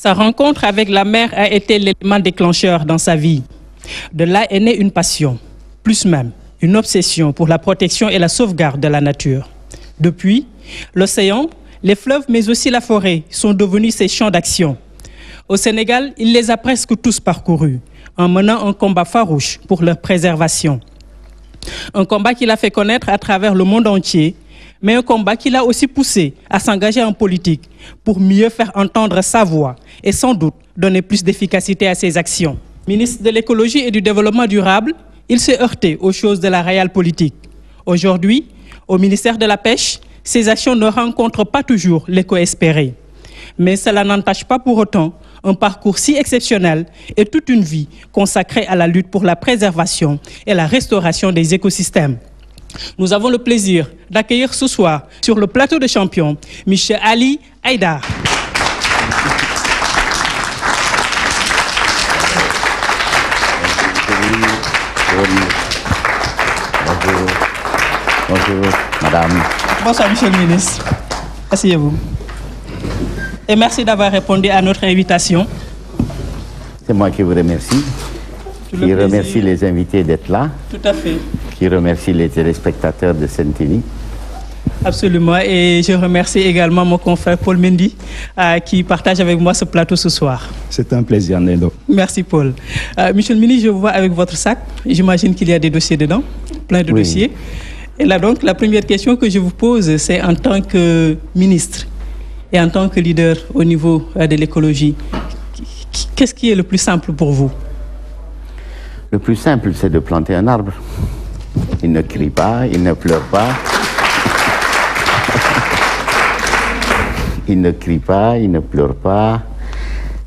Sa rencontre avec la mer a été l'élément déclencheur dans sa vie. De là est née une passion, plus même une obsession pour la protection et la sauvegarde de la nature. Depuis, l'océan, les fleuves mais aussi la forêt sont devenus ses champs d'action. Au Sénégal, il les a presque tous parcourus, en menant un combat farouche pour leur préservation. Un combat qu'il a fait connaître à travers le monde entier, mais un combat qui l'a aussi poussé à s'engager en politique pour mieux faire entendre sa voix et sans doute donner plus d'efficacité à ses actions. Ministre de l'écologie et du développement durable, il s'est heurté aux choses de la réelle politique. Aujourd'hui, au ministère de la Pêche, ses actions ne rencontrent pas toujours l'écho espéré. Mais cela n'entache pas pour autant un parcours si exceptionnel et toute une vie consacrée à la lutte pour la préservation et la restauration des écosystèmes. Nous avons le plaisir d'accueillir ce soir sur le plateau de champions M. Ali Haïdar. Bonjour, madame. Bonsoir, monsieur le ministre. Asseyez-vous. Et merci d'avoir répondu à notre invitation. C'est moi qui vous remercie. Qui remercie les invités d'être là. Tout à fait. Qui remercie les téléspectateurs de Sen TV. Absolument. Et je remercie également mon confrère Paul Mendy qui partage avec moi ce plateau ce soir. C'est un plaisir, Nello. Merci, Paul. Monsieur le ministre, je vous vois avec votre sac. J'imagine qu'il y a des dossiers dedans, plein de dossiers. Et là, donc, la première question que je vous pose, c'est en tant que ministre et en tant que leader au niveau de l'écologie, qu'est-ce qui est le plus simple pour vous? Le plus simple, c'est de planter un arbre. Il ne crie pas, il ne pleure pas. Il ne crie pas, il ne pleure pas.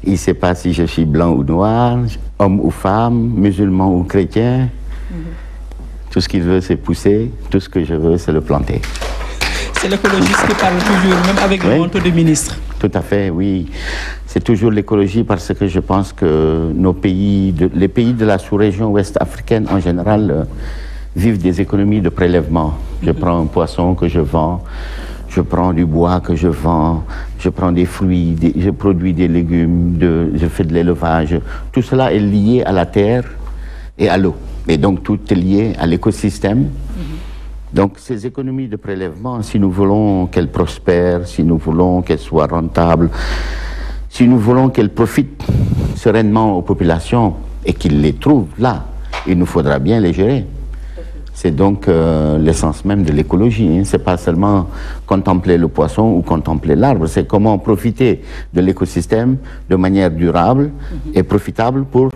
Il ne sait pas si je suis blanc ou noir, homme ou femme, musulman ou chrétien. Tout ce qu'il veut, c'est pousser. Tout ce que je veux, c'est le planter. C'est l'écologiste qui parle toujours, même avec le manteau de ministre. Tout à fait, oui. C'est toujours l'écologie parce que je pense que nos pays, les pays de la sous-région ouest africaine en général, vivent des économies de prélèvement. Je prends un poisson que je vends, je prends du bois que je vends, je prends des fruits, je produis des légumes, je fais de l'élevage. Tout cela est lié à la terre et à l'eau. Et donc tout est lié à l'écosystème. Donc ces économies de prélèvement, si nous voulons qu'elles prospèrent, si nous voulons qu'elles soient rentables, si nous voulons qu'elles profitent sereinement aux populations et qu'ils les trouvent là, il nous faudra bien les gérer. C'est donc l'essence même de l'écologie. Hein. C'est pas seulement contempler le poisson ou contempler l'arbre, c'est comment profiter de l'écosystème de manière durable et profitable pour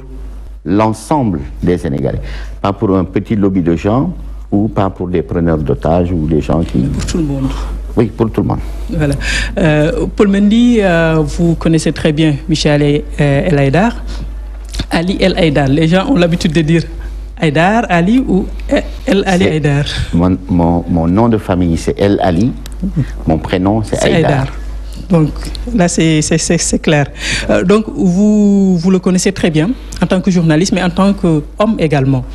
l'ensemble des Sénégalais. Pas pour un petit lobby de gens ou pas pour des preneurs d'otages ou des gens qui... Pour tout le monde. Oui, pour tout le monde. Voilà. Paul Mendy, vous connaissez très bien Michel El Haïdar. Ali El Haïdar. Les gens ont l'habitude de dire Haïdar, Ali ou El Ali Haïdar. Mon nom de famille, c'est El Ali. Mon prénom, c'est Haïdar. Donc là, c'est clair. Donc vous le connaissez très bien en tant que journaliste, mais en tant qu'homme également.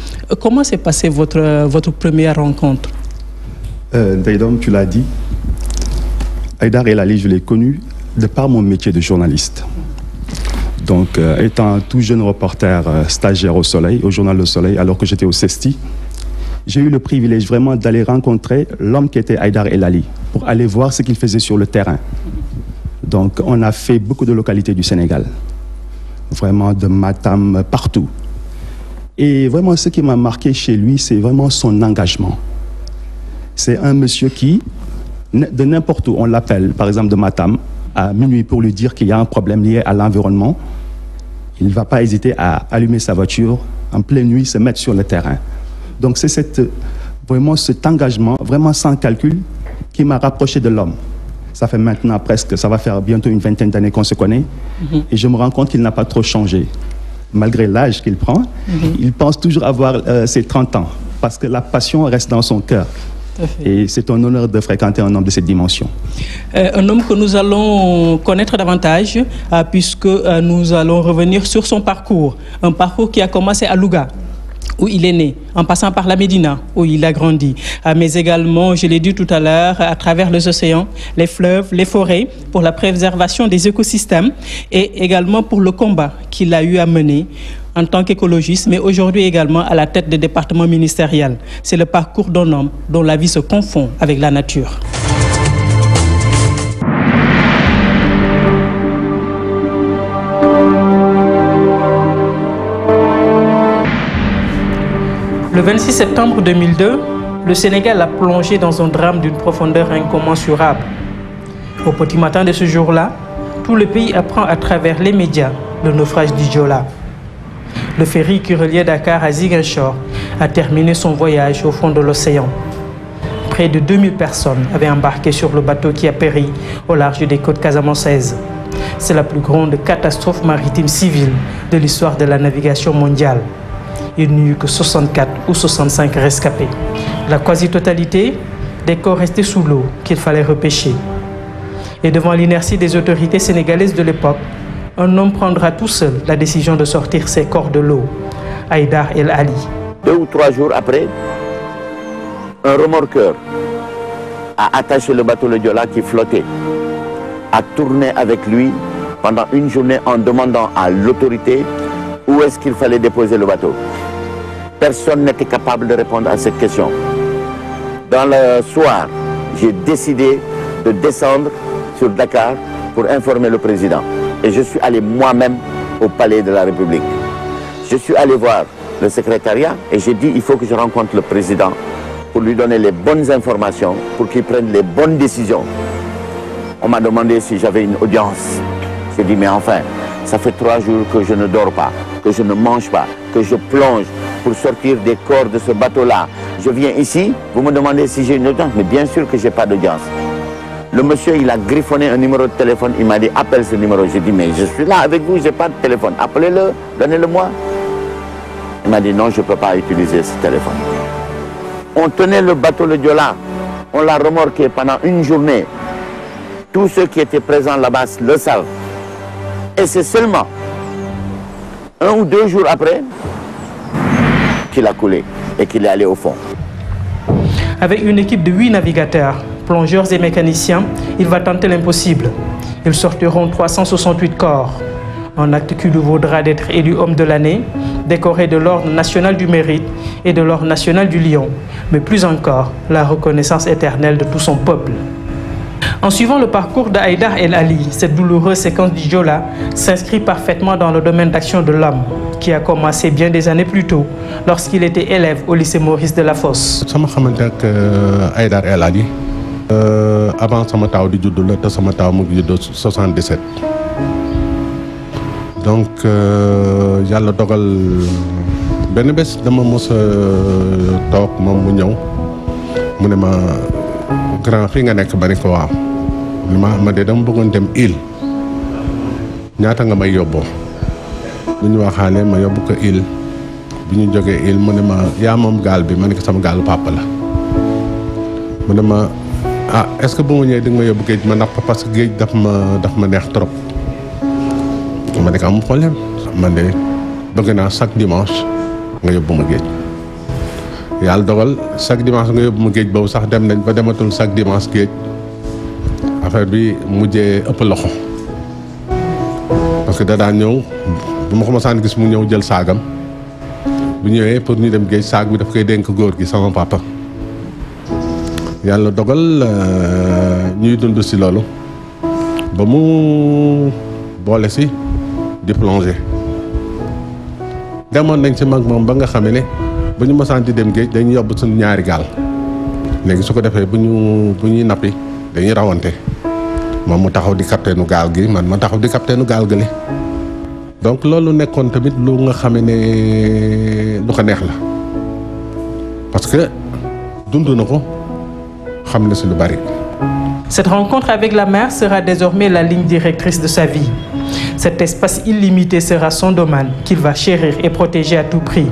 Comment s'est passée votre première rencontre? Daïdom, tu l'as dit. Haïdar El Ali, je l'ai connu de par mon métier de journaliste. Donc, étant tout jeune reporter stagiaire au Soleil, au journal Le Soleil, alors que j'étais au CESTI, j'ai eu le privilège vraiment d'aller rencontrer l'homme qui était Haïdar El Ali, pour aller voir ce qu'il faisait sur le terrain. Donc, on a fait beaucoup de localités du Sénégal, vraiment de Matam, partout. Et vraiment, ce qui m'a marqué chez lui, c'est vraiment son engagement. C'est un monsieur qui, de n'importe où, on l'appelle, par exemple de Matam, à minuit pour lui dire qu'il y a un problème lié à l'environnement, il ne va pas hésiter à allumer sa voiture, en pleine nuit, se mettre sur le terrain. Donc, c'est vraiment cet engagement, vraiment sans calcul, qui m'a rapproché de l'homme. Ça fait maintenant presque, ça va faire bientôt une vingtaine d'années qu'on se connaît. Et je me rends compte qu'il n'a pas trop changé. Malgré l'âge qu'il prend, il pense toujours avoir ses 30 ans. Parce que la passion reste dans son cœur. Et c'est un honneur de fréquenter un homme de cette dimension. Un homme que nous allons connaître davantage, puisque nous allons revenir sur son parcours. Un parcours qui a commencé à Louga, où il est né, en passant par la Médina, où il a grandi, mais également, je l'ai dit tout à l'heure, à travers les océans, les fleuves, les forêts, pour la préservation des écosystèmes et également pour le combat qu'il a eu à mener en tant qu'écologiste, mais aujourd'hui également à la tête des départements ministériels. C'est le parcours d'un homme dont la vie se confond avec la nature. Le 26 septembre 2002, le Sénégal a plongé dans un drame d'une profondeur incommensurable. Au petit matin de ce jour-là, tout le pays apprend à travers les médias le naufrage du Joola. Le ferry qui reliait Dakar à Ziguinchor a terminé son voyage au fond de l'océan. Près de 2000 personnes avaient embarqué sur le bateau qui a péri au large des côtes casamançaises. C'est la plus grande catastrophe maritime civile de l'histoire de la navigation mondiale. Il n'y eut que 64 ou 65 rescapés. La quasi-totalité des corps restés sous l'eau qu'il fallait repêcher. Et devant l'inertie des autorités sénégalaises de l'époque, un homme prendra tout seul la décision de sortir ses corps de l'eau. Haïdar El Ali. 2 ou 3 jours après, un remorqueur a attaché le bateau le Joola qui flottait, a tourné avec lui pendant une journée en demandant à l'autorité où est-ce qu'il fallait déposer le bateau. Personne n'était capable de répondre à cette question. Dans le soir, j'ai décidé de descendre sur Dakar pour informer le président. Et je suis allé moi-même au palais de la République. Je suis allé voir le secrétariat et j'ai dit il faut que je rencontre le président pour lui donner les bonnes informations, pour qu'il prenne les bonnes décisions. On m'a demandé si j'avais une audience. J'ai dit mais enfin, ça fait 3 jours que je ne dors pas, que je ne mange pas, que je plonge pour sortir des corps de ce bateau-là. Je viens ici, vous me demandez si j'ai une audience, mais bien sûr que je n'ai pas d'audience. Le monsieur, il a griffonné un numéro de téléphone, il m'a dit appelle ce numéro. J'ai dit mais je suis là avec vous, je n'ai pas de téléphone, appelez-le, donnez-le-moi. Il m'a dit non, je ne peux pas utiliser ce téléphone. On tenait le bateau le Joola, on l'a remorqué pendant une journée. Tous ceux qui étaient présents là-bas le savent. Et c'est seulement 1 ou 2 jours après qu'il a coulé et qu'il est allé au fond. Avec une équipe de 8 navigateurs, plongeurs et mécaniciens, il va tenter l'impossible. Ils sortiront 368 corps. Un acte qui lui vaudra d'être élu homme de l'année, décoré de l'ordre national du mérite et de l'ordre national du lion, mais plus encore, la reconnaissance éternelle de tout son peuple. En suivant le parcours de Haïdar El Ali, cette douloureuse séquence du Joola s'inscrit parfaitement dans le domaine d'action de l'homme, qui a commencé bien des années plus tôt, lorsqu'il était élève au lycée Maurice Delafosse. Sama xamante ak Haïdar El Ali avant sama taw di judd la te sama taw mu ngi judd 77. Donc yàlla dogal benn bés dama mos a toog moom mu ñëw mu ne ma grand fii nga nekk ba ne ko waaw ma de dama bëggoon dem île ñaata nga may yóbboo bu ñu waxaale ma yóbbu ko île bu ñu jógee île mu ne ma yaa moom gaal bi ma ne ko sama gaalu papa la mu ne ma ah est-ce que bu ma ñëwee di nga ma yóbbu géej ma napp parce que géej daf ma neex trop ma ne ko amul problème man de bëgg naa chaque dimanche nga yóbbu ma géej yàlla dogal chaque dimanche nga yóbbu ma géej boobu sax dem nañ ba dematul chaque dimanche géej affaire bi mujjee ëpp loxo parce que da daan ñëw bu ma ko mosaan gis mu ñëw jël saagam bu ñëwee pour ñu dem géej saag bi daf koy dénk góor gi sama papa yàlla dogal ñuy dund si loolu ba mu boole si di plonger demoon nañ si mag moom ba nga xamee ne bu ñu mosaan di dem géej dañuy yóbbu suñu ñaari gaal léegi su ko defee bu ñuy nappi dañuy rawante moom mu taxaw di capteenu gaal gi man ma taxaw di capteenu gaal gële donc loolu nekkoon tamit lu nga xamee ne lu ko neex la parce que dund na ko xam na si lu bari. Cette rencontre avec la mer sera désormais la ligne directrice de sa vie. Cet espace illimité sera son domaine qu'il va chérir et protéger à tout prix.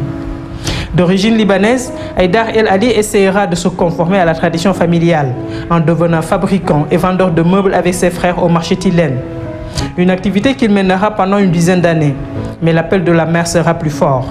D'origine libanaise, Haïdar El Ali essaiera de se conformer à la tradition familiale en devenant fabricant et vendeur de meubles avec ses frères au marché Tilène. Une activité qu'il mènera pendant une dizaine d'années, mais l'appel de la mer sera plus fort.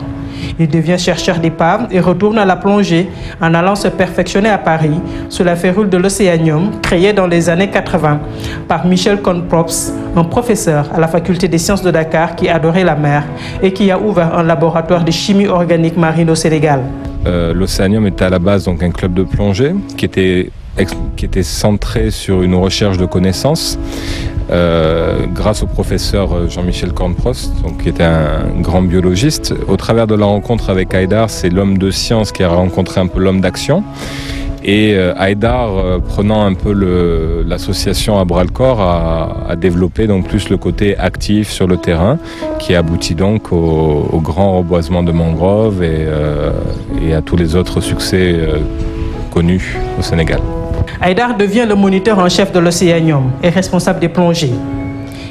Il devient chercheur d'épaves et retourne à la plongée en allant se perfectionner à Paris sous la férule de l'Océanium, créée dans les années 80 par Michel Cohn-Props, un professeur à la faculté des sciences de Dakar qui adorait la mer et qui a ouvert un laboratoire de chimie organique marine au Sénégal. L'Océanium était à la base donc un club de plongée qui était centré sur une recherche de connaissances grâce au professeur Jean-Michel Cohn-Props, qui était un grand biologiste. Au travers de la rencontre avec Haïdar, c'est l'homme de science qui a rencontré un peu l'homme d'action. Et Haïdar, prenant un peu l'association à bras-le-corps, a développé donc plus le côté actif sur le terrain, qui aboutit donc au grand reboisement de mangroves et à tous les autres succès connus au Sénégal. Haïdar devient le moniteur en chef de l'Océanium et responsable des plongées.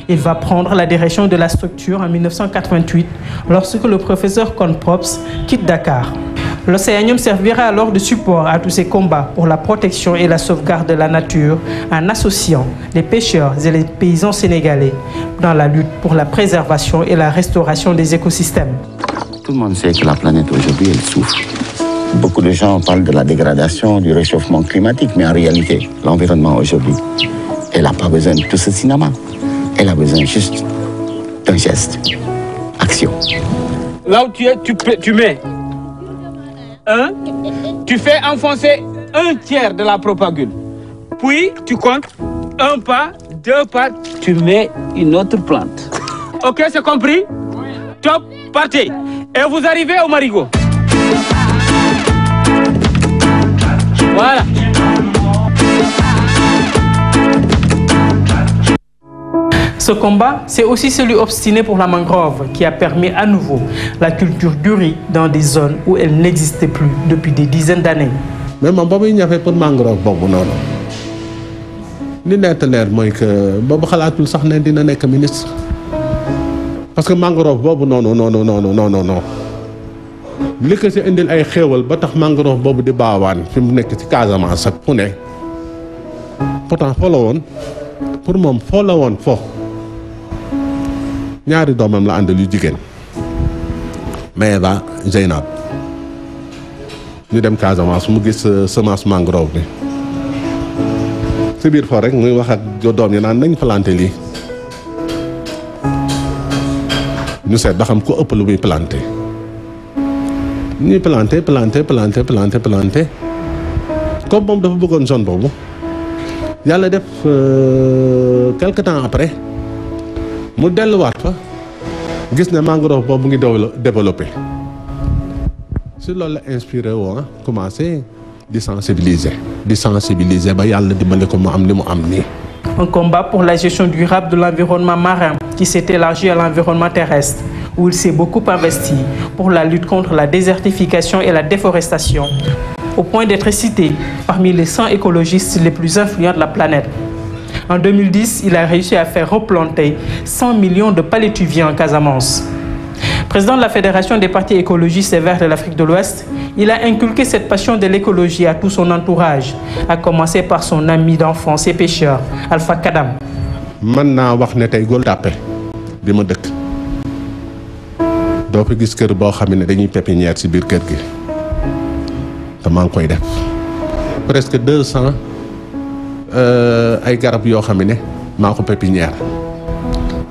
Il va prendre la direction de la structure en 1988 lorsque le professeur Cohn-Props quitte Dakar. L'Océanium servira alors de support à tous ces combats pour la protection et la sauvegarde de la nature en associant les pêcheurs et les paysans sénégalais dans la lutte pour la préservation et la restauration des écosystèmes. Tout le monde sait que la planète aujourd'hui, elle souffre. Beaucoup de gens parlent de la dégradation, du réchauffement climatique, mais en réalité, l'environnement aujourd'hui, elle n'a pas besoin de tout ce cinéma. Elle a besoin juste d'un geste. Action. Là où tu es, tu mets tu fais enfoncer 1/3 de la propagule. Puis tu comptes 1 pas, 2 pas, tu mets une autre plante. Ok, c'est compris? Oui. Top, partez. Et vous arrivez au marigot. Voilà. Ce combat, c'est aussi celui obstiné pour la mangrove qui a permis à nouveau la culture du riz dans des zones où elle n'existait plus depuis des dizaines d'années. Mais je n'y avait pas de mangrove. Ce qui est clair, c'est que je ne sais pas si ministre. Parce que mangrove, non. li ko si indil ay xéewal ba tax mangrove boobu di baawaan fi mu nekk ci Casamance ak fu ne pourtant foo la woon pour moom foo la woon fo ñaari doomam la àndal yu jigéen mais la Zeynab ñu dem Casamance mu gis semence mangrove bi si biir fo rek muy wax ak doom yi naan nañ planté lii ñu seet ba xam ko ëpp lu muy planté ñuy planté comme moom dafa bëggoon zone boobu yàlla def quelque temps après mu delluwaat fa gis ne mangrove boobu ngi développé si loolu la inspiré woo commencé di sensibiliser ba yàlla dimbali ko mu am li mu am nii. Un combat pour la gestion durable de l'environnement marin qui s'est élargi à l'environnement terrestre, où il s'est beaucoup investi pour la lutte contre la désertification et la déforestation, au point d'être cité parmi les 100 écologistes les plus influents de la planète. En 2010, il a réussi à faire replanter 100 millions de palétuviers en Casamance. Président de la Fédération des partis écologistes et verts de l'Afrique de l'Ouest, il a inculqué cette passion de l'écologie à tout son entourage, à commencer par son ami d'enfance et pêcheur, Alpha Kadam. Man naa wax ne tey Gueule Tapée bi ma dëkk doo fi gis kër boo xam ne dañuy pépinière ci biir kër gi te maa ngi koy def presque 200 ay garab yoo xam ne maa ko pépinière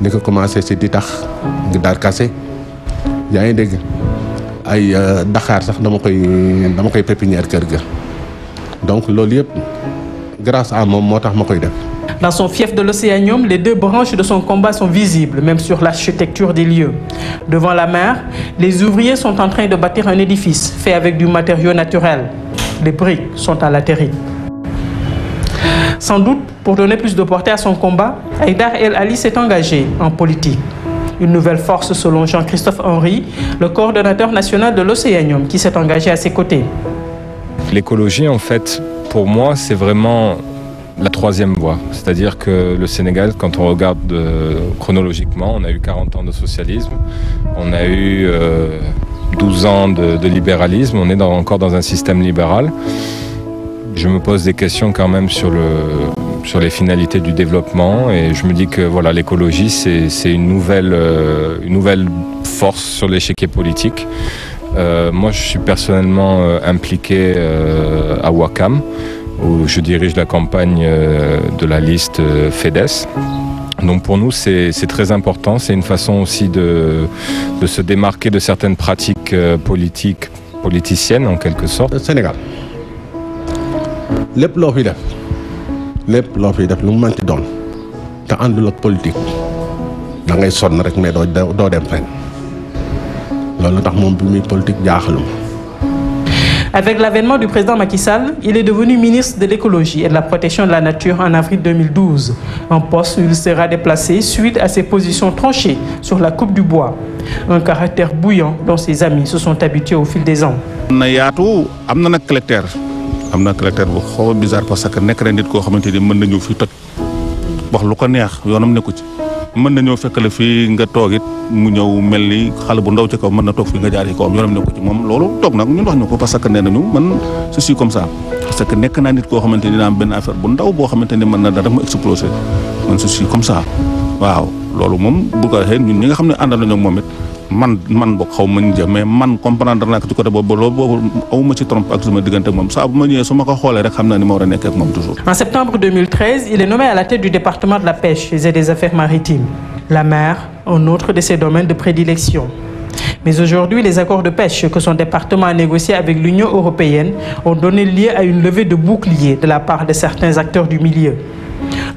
ni ko commencé ci di tax ngi daal kase yaa ngi dégg ay Dakar sax dama koy pépinière kër ga donc loolu yëpp grâce à moom moo tax ma koy def. Dans son fief de l'Océanium, les deux branches de son combat sont visibles, même sur l'architecture des lieux. Devant la mer, les ouvriers sont en train de bâtir un édifice fait avec du matériau naturel. Les briques sont à la terrine. Sans doute, pour donner plus de portée à son combat, Haïdar El Ali s'est engagé en politique. Une nouvelle force selon Jean-Christophe Henry, le coordonnateur national de l'Océanium, qui s'est engagé à ses côtés. L'écologie, en fait, pour moi, c'est vraiment la troisième voie. C'est-à-dire que le Sénégal, quand on regarde chronologiquement, on a eu 40 ans de socialisme, on a eu 12 ans de libéralisme, on est encore dans un système libéral. Je me pose des questions quand même sur les finalités du développement et je me dis que voilà, l'écologie, c'est une nouvelle force sur l'échiquier politique. Moi, je suis personnellement impliqué à Ouakam, où je dirige la campagne de la liste FEDES. Donc pour nous, c'est très important. C'est une façon aussi de se démarquer de certaines pratiques politiciennes, en quelque sorte. Sénégal lépp loo fi def lu mu mënti doon te àndul ak politique da ngay sonn rek mais doo dem fenn loolu tax moom bi muy politique jaaxaluma. Avec l'avènement du président Macky Sall, il est devenu ministre de l'écologie et de la protection de la nature en avril 2012, un poste où il sera déplacé suite à ses positions tranchées sur la coupe du bois, un caractère bouillant dont ses amis se sont habitués au fil des ans. na yaatu am na nag caractère bu xaw a bizarre parce que nekk na nit koo xamante ni mën na ñëw fii toj wax lu ko neex yoonam nekku ci mën na ñëw fekk la fii nga toog it mu ñëw mel ni xale bu ndaw ci kaw mën na toog fii nga jaar ci kawam yoonam nekku ci moom loolu toog nag ñun wax ñu ko parce que nee nañu man je suis comme ça parce que nekk naa nit koo xamante ni dina am benn affaire bu ndaw boo xamante ni mën na dara mu exploser man je suis comme ça waaw loolu moom bu ko waxee ñun ñi nga xam ne àndal nañu ak moom it man bokk xaw ma ñu jëm mais man comprendre naa ko ci côté boobu loolu boobu awuma ci trompe ak suma diggante ak moom saa bu ma ñëwee su ma ko xoolee rek xam naa ni ma war a nekk ak moom toujours. En septembre 2013, il est nommé à la tête du département de la pêche et des affaires maritimes. La mer, un autre de ses domaines de prédilection. Mais aujourd'hui, les accords de pêche que son département a négociés avec l'Union européenne ont donné lieu à une levée de boucliers de la part de certains acteurs du milieu.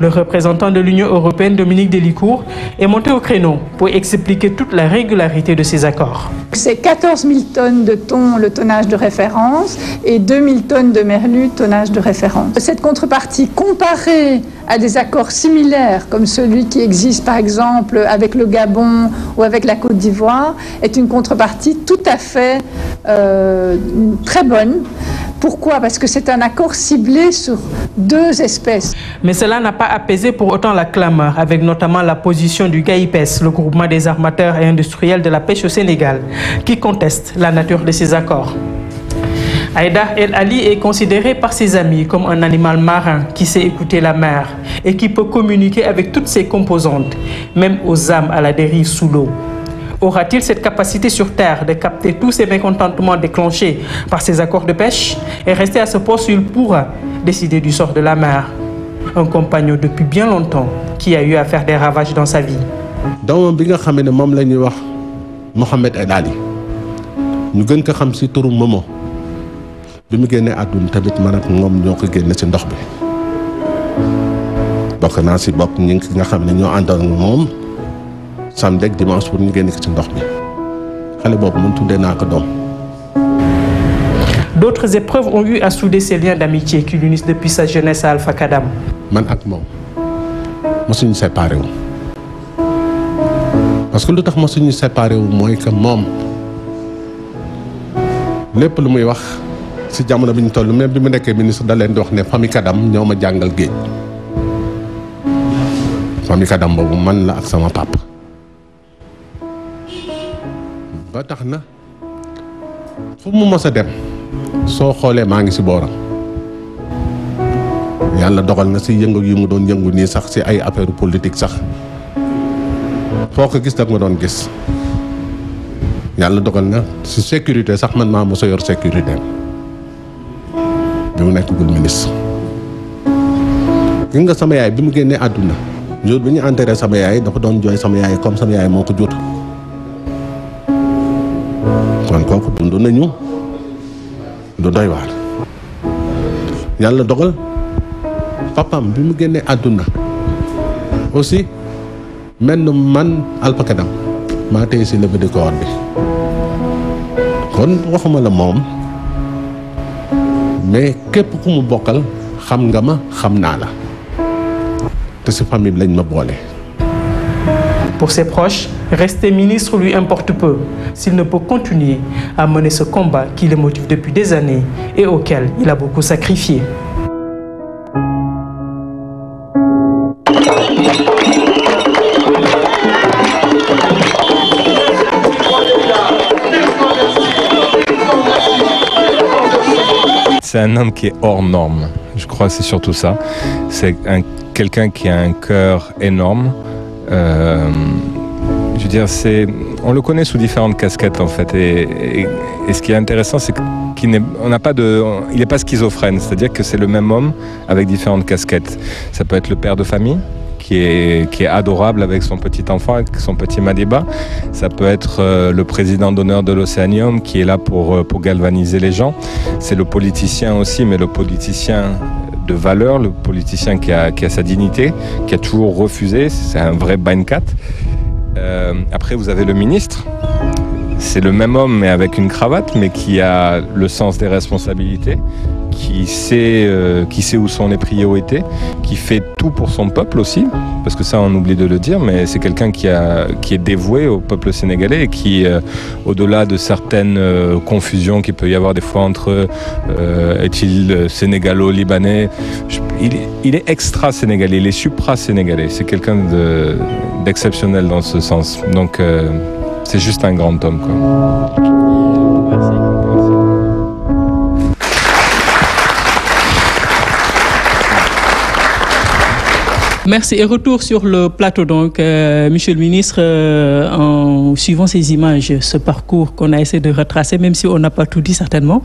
Le représentant de l'Union européenne, Dominique Delicourt, est monté au créneau pour expliquer toute la régularité de ces accords. C'est 14 000 tonnes de thon, le tonnage de référence, et 2 000 tonnes de merlu, tonnage de référence. Cette contrepartie, comparée à des accords similaires, comme celui qui existe par exemple avec le Gabon ou avec la Côte d'Ivoire, est une contrepartie tout à fait très bonne. Pourquoi? Parce que c'est un accord ciblé sur 2 espèces. Mais cela n'a pas apaisé pour autant la clameur, avec notamment la position du GAIPES, le groupement des armateurs et industriels de la pêche au Sénégal, qui conteste la nature de ces accords. Haïdar El Ali est considéré par ses amis comme un animal marin qui sait écouter la mer et qui peut communiquer avec toutes ses composantes, même aux âmes à la dérive sous l'eau. Aura-t-il cette capacité sur Terre de capter tous ces mécontentements déclenchés par ces accords de pêche et rester à ce poste où il pourra décider du sort de la mer? Un compagnon depuis bien longtemps qui a eu à faire des ravages dans sa vie. doomam bi nga xam ne moom la ñuy wax Mohamed El Ali ñu gën ko xam ci turu Momo bi mu génnee àdduna tamit man ak moom ñoo ko génne ci ndox bi bokk naa ci bokk ñi nga xam ne ñoo àndoon moom samedi ak dimanche pour ñu génne ko ci ndox bi xale boobu man tuddee naa ko doom. D'autres épreuves ont eu à souder ces liens d'amitié qui l'unissent depuis sa jeunesse à Alpha Kadam. man ak moom mosuñu séparé wu parce que lu tax mosuñu séparé wu mooy que moom lépp lu muy wax ci jamono bi ñu toll même bi mu nekkee ministre da leen di wax ne famille Kadam ñoo ma jàngal géej famille Kadam boobu man la ak sama papa ba tax na fu mu mos a dem soo xoolee maa ngi ci booram yàlla dogal na ci yëngu yi mu doon yëngu nii sax ci ay affaire politique sax foo ko gis dag ma doon gis yàlla dogal na ci sécurité sax man maa mos a yor sécurité bi mu nekkagul ministre. gis nga sama yaay bi mu génnee àdduna jour bi ñu enterré sama yaay dafa doon jooy sama yaay comme sama yaay moo ko jur kon kooku dund nañu du doy waar yàlla dogal papam bi mu génnee àdduna aussi mel na man Alpha Kadam maa tey si levée de corps bi kon waxuma la moom mais képp ku mu bokkal xam nga ma xam naa la te si famille lañ ma boole. Pour ses proches, rester ministre lui importe peu s'il ne peut continuer à mener ce combat qui le motive depuis des années et auquel il a beaucoup sacrifié. C'est un homme qui est hors norme. Je crois que c'est surtout ça. C'est quelqu'un qui a un cœur énorme. Je veux dire, on le connaît sous différentes casquettes en fait. Et Et ce qui est intéressant, c'est qu'il n'est pas schizophrène, c'est-à-dire que c'est le même homme avec différentes casquettes. Ça peut être le père de famille, qui est adorable avec son petit enfant, avec son petit Madiba. Ça peut être le président d'honneur de l'Océanium qui est là pour galvaniser les gens. C'est le politicien aussi, mais le politicien de valeur, le politicien qui a sa dignité, qui a toujours refusé. C'est un vrai Bainkat. Après, vous avez le ministre. C'est le même homme, mais avec une cravate, mais qui a le sens des responsabilités, qui sait où sont les priorités, qui fait tout pour son peuple aussi, parce que ça on oublie de le dire, mais c'est quelqu'un qui est dévoué au peuple sénégalais et qui, au-delà de certaines confusions qu'il peut y avoir des fois entre est-il sénégalo-libanais, il est extra-sénégalais, il est supra-sénégalais, c'est quelqu'un d'exceptionnel dans ce sens. Donc c'est juste un grand homme, quoi. Merci. Merci. Et retour sur le plateau, donc, Monsieur le ministre, en suivant ces images, ce parcours qu'on a essayé de retracer, même si on n'a pas tout dit certainement,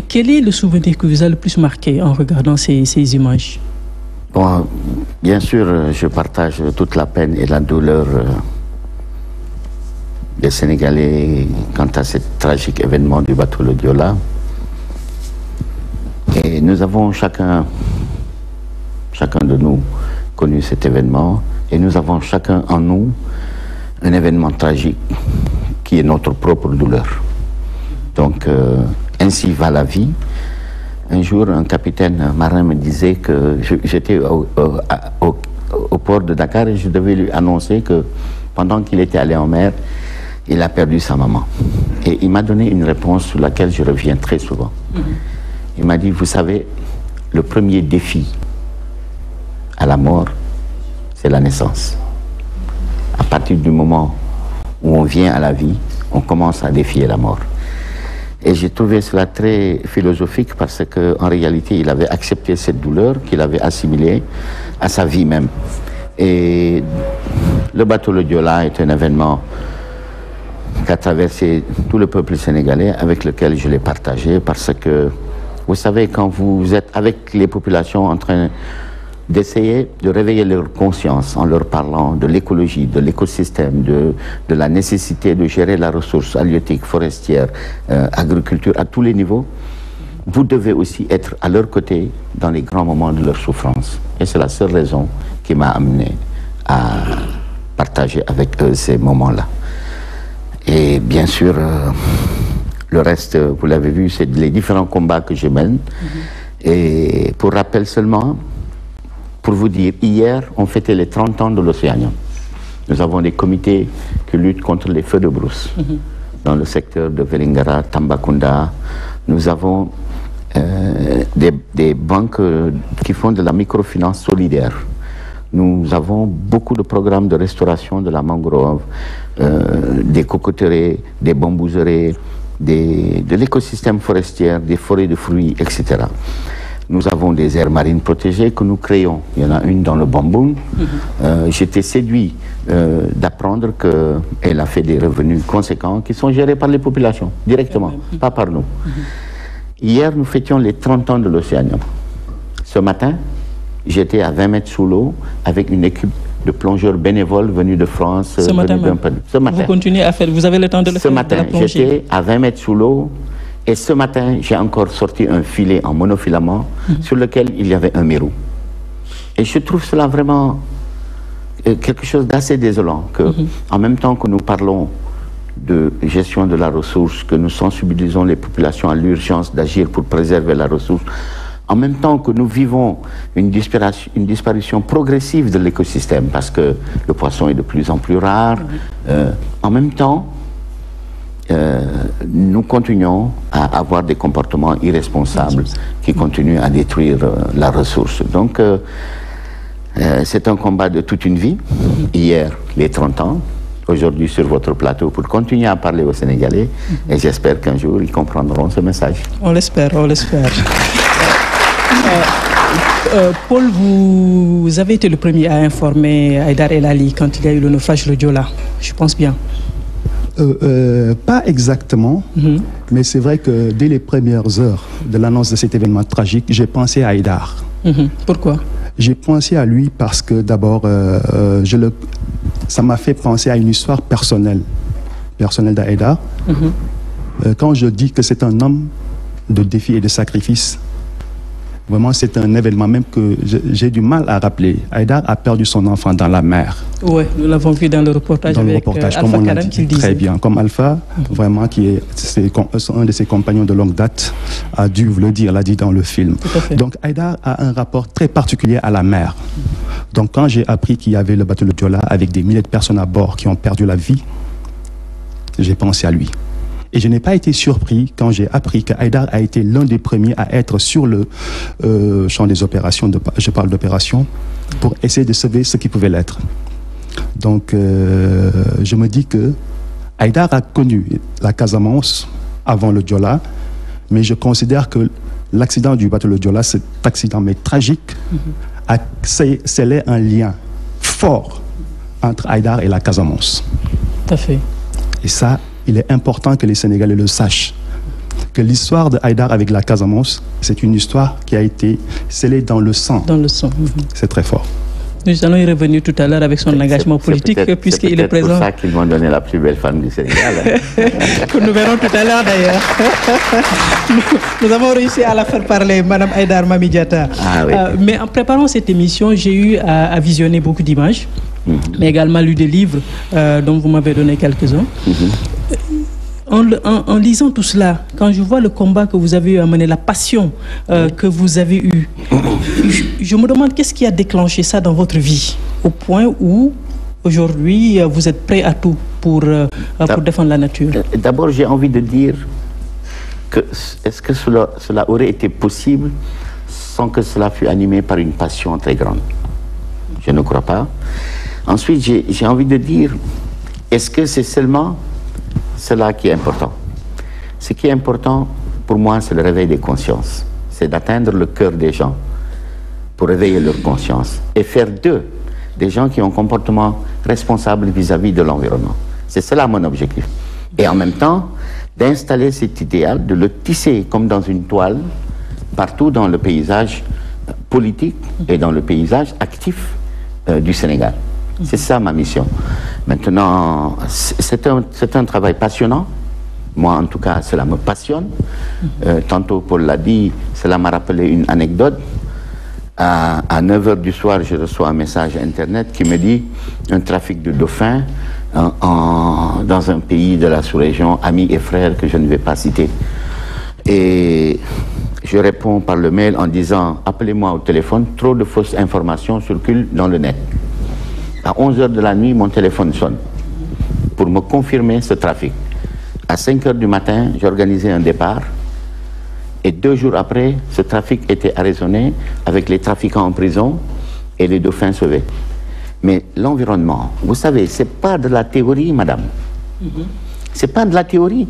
quel est le souvenir que vous a le plus marqué en regardant ces images? Bon, bien sûr, je partage toute la peine et la douleur des Sénégalais quant à ce tragique événement du bateau le Joola. Et nous avons chacun de nous connu cet événement, et nous avons chacun en nous un événement tragique qui est notre propre douleur. Donc ainsi va la vie. Un jour, un capitaine marin me disait que j'étais au port de Dakar et je devais lui annoncer que pendant qu'il était allé en mer, il a perdu sa maman. Et il m'a donné une réponse sur laquelle je reviens très souvent. Il m'a dit, vous savez, le premier défi à la mort, c'est la naissance. À partir du moment où on vient à la vie, on commence à défier la mort. Et j'ai trouvé cela très philosophique parce qu'en réalité, il avait accepté cette douleur qu'il avait assimilée à sa vie même. Et le bateau le Joola est un événement qu'a traversé tout le peuple sénégalais, avec lequel je l'ai partagé, parce que, vous savez, quand vous êtes avec les populations en train d'essayer de réveiller leur conscience en leur parlant de l'écologie, de l'écosystème, de la nécessité de gérer la ressource halieutique, forestière, agriculture, à tous les niveaux, vous devez aussi être à leur côté dans les grands moments de leur souffrance. Et c'est la seule raison qui m'a amené à partager avec eux ces moments-là. Et bien sûr, le reste, vous l'avez vu, c'est les différents combats que je mène. Et pour rappel seulement, pour vous dire, hier, on fêtait les 30 ans de l'Océanium. Nous avons des comités qui luttent contre les feux de brousse dans le secteur de Vélingara, Tambacounda. Nous avons des banques qui font de la microfinance solidaire. Nous avons beaucoup de programmes de restauration de la mangrove, des cocoteraies, des bambouseraies, de l'écosystème forestier, des forêts de fruits, etc. Nous avons des aires marines protégées que nous créons. Il y en a une dans le Bamboum. J'étais séduit d'apprendre qu'elle a fait des revenus conséquents qui sont gérés par les populations, directement, pas par nous. Hier, nous fêtions les 30 ans de l'Océanium. Ce matin, j'étais à 20 mètres sous l'eau avec une équipe de plongeurs bénévoles venus de France. Ce matin même. Vous continuez à faire, vous avez le temps de le faire? Ce matin, j'étais à 20 mètres sous l'eau. Et ce matin, j'ai encore sorti un filet en monofilament sur lequel il y avait un mérou. Et je trouve cela vraiment quelque chose d'assez désolant, que en même temps que nous parlons de gestion de la ressource, que nous sensibilisons les populations à l'urgence d'agir pour préserver la ressource, en même temps que nous vivons une disparition progressive de l'écosystème, parce que le poisson est de plus en plus rare, en même temps, nous continuons à avoir des comportements irresponsables qui continuent à détruire la ressource. Donc, c'est un combat de toute une vie. Hier, les 30 ans. Aujourd'hui, sur votre plateau, pour continuer à parler aux Sénégalais. Et j'espère qu'un jour, ils comprendront ce message. On l'espère, on l'espère. Paul, vous avez été le premier à informer Haïdar El Ali quand il y a eu le naufrage le Joola. Je pense bien. Pas exactement, mais c'est vrai que dès les premières heures de l'annonce de cet événement tragique, j'ai pensé à Haïdar. Pourquoi? J'ai pensé à lui parce que d'abord, ça m'a fait penser à une histoire personnelle d'Haïdar. Quand je dis que c'est un homme de défi et de sacrifice, vraiment c'est un événement même que j'ai du mal à rappeler. Haïdar a perdu son enfant dans la mer. Oui, nous l'avons vu dans le reportage avec Alpha Karam qui le disait. Très bien, comme Alpha, vraiment qui est un de ses compagnons de longue date, a dû vous le dire, l'a dit dans le film. Donc Haïdar a un rapport très particulier à la mer. Donc quand j'ai appris qu'il y avait le bateau de Joola avec des milliers de personnes à bord qui ont perdu la vie, j'ai pensé à lui. Et je n'ai pas été surpris quand j'ai appris que Haïdar a été l'un des premiers à être sur le champ des opérations, je parle d'opérations, pour essayer de sauver ce qui pouvait l'être. Donc je me dis que Haïdar a connu la Casamance avant le Joola, mais je considère que l'accident du bateau de Joola, cet accident mais tragique, a scellé un lien fort entre Haïdar et la Casamance. Tout à fait. Et ça, il est important que les Sénégalais le sachent. Que l'histoire de Haïdar avec la Casamance, c'est une histoire qui a été scellée dans le sang. Dans le sang. C'est très fort. Nous allons y revenir tout à l'heure avec son engagement politique, puisqu'il est présent. C'est pour ça qu'ils m'ont donné la plus belle femme du Sénégal. Que nous verrons tout à l'heure d'ailleurs. Nous avons réussi à la faire parler, Madame Haïdar Mami Diatta. Ah, oui. Mais en préparant cette émission, j'ai eu à visionner beaucoup d'images, mais également lu des livres dont vous m'avez donné quelques-uns. En lisant tout cela, quand je vois le combat que vous avez eu à mener, la passion que vous avez eue, je me demande qu'est-ce qui a déclenché ça dans votre vie, au point où aujourd'hui vous êtes prêt à tout pour défendre la nature. D'abord, j'ai envie de dire que est-ce que cela aurait été possible sans que cela fût animé par une passion très grande? Je ne crois pas. Ensuite, j'ai envie de dire, est-ce que c'est seulement cela qui est important? Ce qui est important pour moi, c'est le réveil des consciences. C'est d'atteindre le cœur des gens pour réveiller leur conscience et faire d'eux des gens qui ont un comportement responsable vis-à-vis de l'environnement. C'est cela mon objectif. Et en même temps, d'installer cet idéal, de le tisser comme dans une toile, partout dans le paysage politique et dans le paysage actif du Sénégal. C'est ça ma mission. Maintenant, c'est un travail passionnant. Moi, en tout cas, cela me passionne. Tantôt, Paul l'a dit, cela m'a rappelé une anecdote. À 9h du soir, je reçois un message Internet qui me dit un trafic de dauphins dans un pays de la sous-région, amis et frères que je ne vais pas citer. Et je réponds par le mail en disant, appelez-moi au téléphone, trop de fausses informations circulent dans le net. À 11h de la nuit, mon téléphone sonne pour me confirmer ce trafic. À 5h du matin, j'ai organisé un départ et 2 jours après, ce trafic était arraisonné avec les trafiquants en prison et les dauphins sauvés. Mais l'environnement, vous savez, c'est pas de la théorie, madame. C'est pas de la théorie.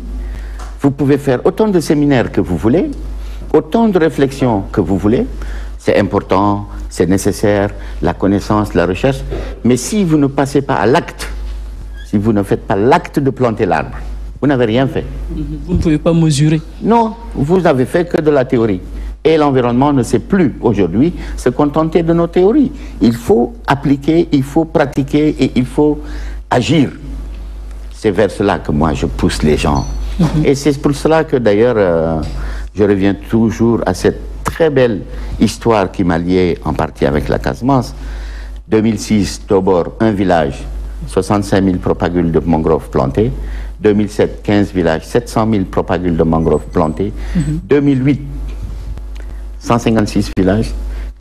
Vous pouvez faire autant de séminaires que vous voulez, autant de réflexions que vous voulez. C'est important, c'est nécessaire, la connaissance, la recherche. Mais si vous ne passez pas à l'acte, si vous ne faites pas l'acte de planter l'arbre, vous n'avez rien fait. Vous ne pouvez pas mesurer. Non, vous n'avez fait que de la théorie. Et l'environnement ne sait plus aujourd'hui se contenter de nos théories. Il faut appliquer, il faut pratiquer et il faut agir. C'est vers cela que moi je pousse les gens. Et c'est pour cela que d'ailleurs je reviens toujours à cette très belle histoire qui m'a lié en partie avec la Casamance. 2006, Tobor, un village, 65 000 propagules de mangroves plantées. 2007, 15 villages, 700 000 propagules de mangroves plantées. 2008, 156 villages.